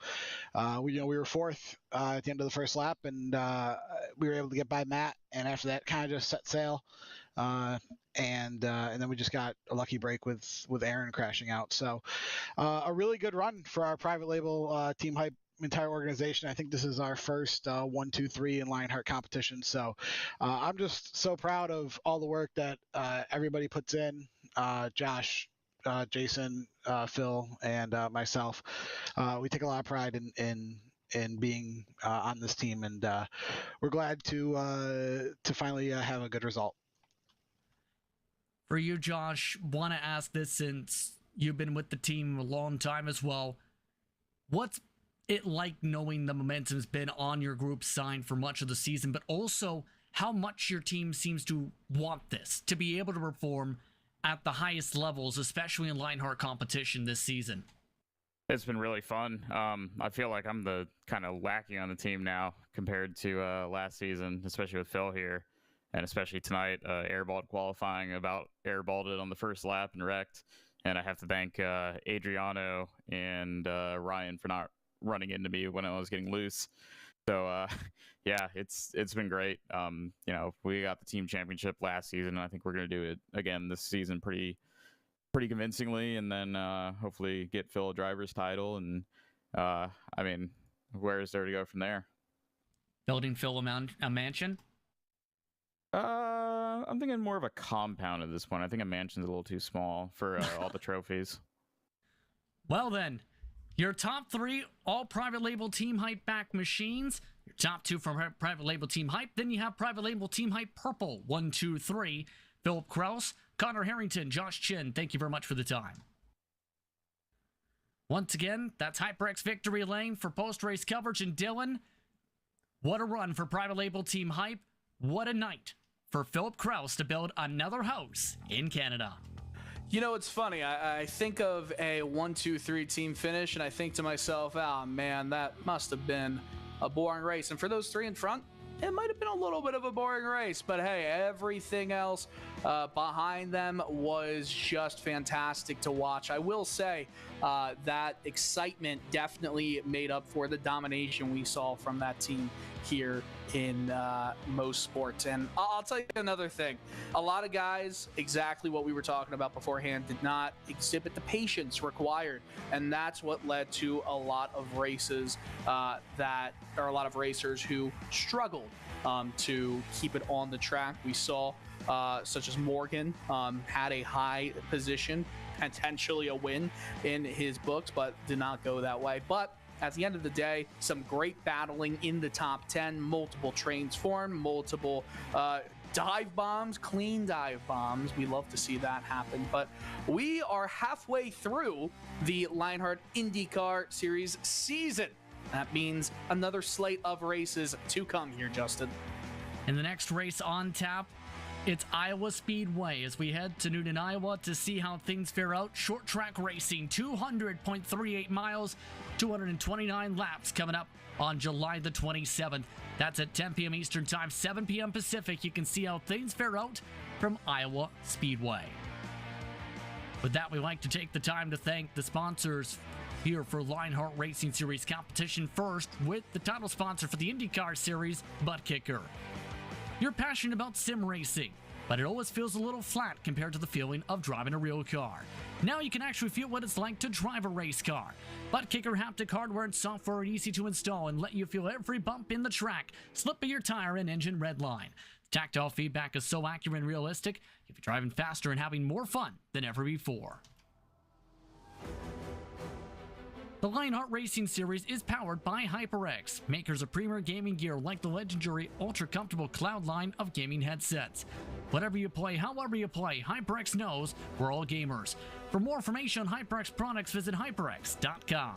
we were 4th at the end of the first lap, and we were able to get by Matt, and after that kind of just set sail, and then we just got a lucky break with Aaron crashing out. So a really good run for our private label team Hype entire organization. I think this is our first 1, 2, 3 in Lionheart competition. So I'm just so proud of all the work that everybody puts in. Josh, Jason, Phil, and myself. We take a lot of pride in being on this team, and we're glad to finally have a good result. For you, Josh, want to ask this since you've been with the team a long time as well. What's it like knowing the momentum's been on your group side for much of the season, but also how much your team seems to want this, to be able to perform at the highest levels, especially in Lionheart competition this season? It's been really fun. I feel like I'm the kind of lacking on the team now compared to last season, especially with Phil here, and especially tonight. Airballed qualifying, about airballed it on the first lap and wrecked. And I have to thank Adriano and Ryan for not running into me when I was getting loose. So yeah, it's been great. We got the team championship last season, and I think we're going to do it again this season pretty convincingly, and then hopefully get Phil a driver's title. And where is there to go from there? Building Phil a mansion? I'm thinking more of a compound at this point. I think a mansion's a little too small for all the trophies. Well then, your top 3 all private label Team Hype back machines. Your top 2 from private label Team Hype. Then you have private label Team Hype Purple. 1, 2, 3. Philip Kraus, Connor Harrington, Josh Chin. Thank you very much for the time. Once again, that's HyperX Victory Lane for post-race coverage. And Dylan, what a run for private label Team Hype. What a night for Philip Kraus to build another house in Canada. You know, it's funny. I think of a 1, 2, 3 team finish, and I think to myself, oh man, that must have been a boring race. And for those 3 in front, it might have been a little bit of a boring race, but hey, everything else behind them was just fantastic to watch. I will say that excitement definitely made up for the domination we saw from that team here in Mosport. And I'll tell you another thing. A lot of guys, exactly what we were talking about beforehand, did not exhibit the patience required. And that's what led to a lot of races a lot of racers who struggled to keep it on the track. We saw such as Morgan had a high position, potentially a win in his books, but did not go that way. But at the end of the day, some great battling in the top 10, multiple trains formed, multiple dive bombs, clean dive bombs. We love to see that happen. But we are halfway through the Lionheart IndyCar Series season. That means another slate of races to come here, Justin. In the next race on tap, it's Iowa Speedway as we head to Newton, Iowa to see how things fare out. Short track racing, 200.38 miles, 229 laps coming up on July the 27th. That's at 10 p.m. Eastern Time, 7 p.m. Pacific. You can see how things fare out from Iowa Speedway. With that, we like to take the time to thank the sponsors here for Lionheart Racing Series competition. First, with the title sponsor for the IndyCar Series, Butt Kicker. You're passionate about sim racing, but it always feels a little flat compared to the feeling of driving a real car. Now you can actually feel what it's like to drive a race car. Butt Kicker haptic hardware and software are easy to install and let you feel every bump in the track, slip of your tire, and engine redline. Tactile feedback is so accurate and realistic, you'll be driving faster and having more fun than ever before. The Lionheart Racing Series is powered by HyperX, makers of premier gaming gear like the legendary ultra-comfortable Cloud line of gaming headsets. Whatever you play, however you play, HyperX knows we're all gamers. For more information on HyperX products, visit hyperx.com.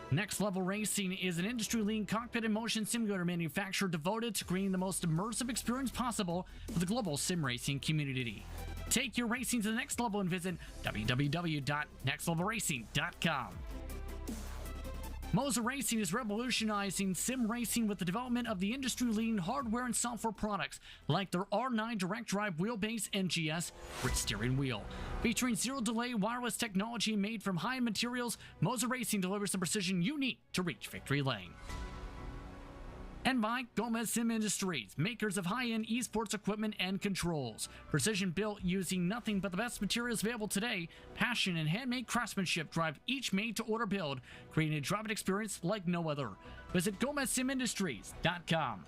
Next Level Racing is an industry-leading cockpit and motion simulator manufacturer devoted to creating the most immersive experience possible for the global sim racing community. Take your racing to the next level and visit www.nextlevelracing.com. Moser Racing is revolutionizing sim racing with the development of the industry-leading hardware and software products like their R9 direct drive wheelbase NGS with steering wheel. Featuring zero-delay wireless technology made from high-end materials, Moser Racing delivers the precision you need to reach victory lane. And by Gomez Sim Industries, makers of high-end esports equipment and controls. Precision built using nothing but the best materials available today, passion and handmade craftsmanship drive each made-to-order build, creating a driving experience like no other. Visit GomezSimIndustries.com.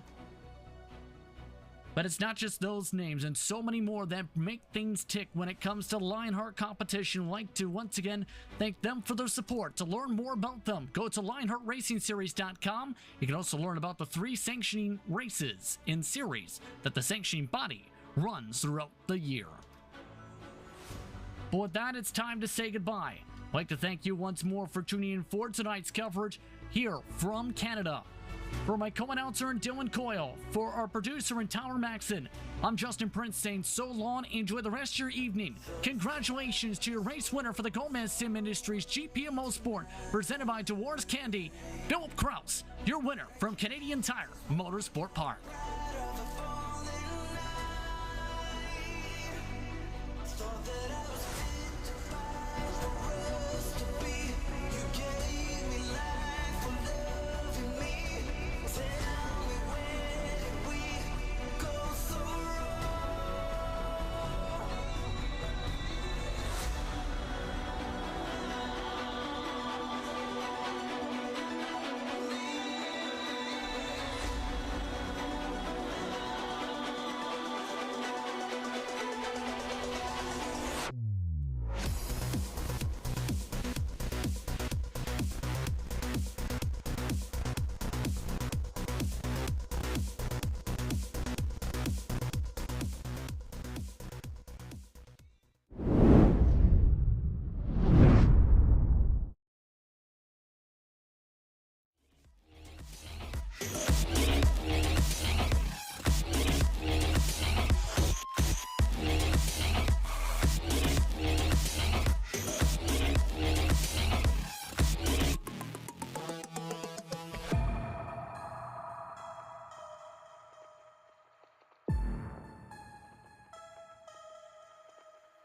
But it's not just those names and so many more that make things tick when it comes to Lionheart competition. I'd like to once again thank them for their support. To learn more about them, go to LionheartRacingSeries.com. You can also learn about the 3 sanctioning races in series that the sanctioning body runs throughout the year. But with that, it's time to say goodbye. I'd like to thank you once more for tuning in for tonight's coverage here from Canada. For my co-announcer and Dylan Coyle, for our producer and Tyler Maxon, I'm Justin Prince saying so long, enjoy the rest of your evening. Congratulations to your race winner for the Gomez Sim Industries GP Mosport, presented by Dewars Candy, Philip Kraus, your winner from Canadian Tire Motorsport Park.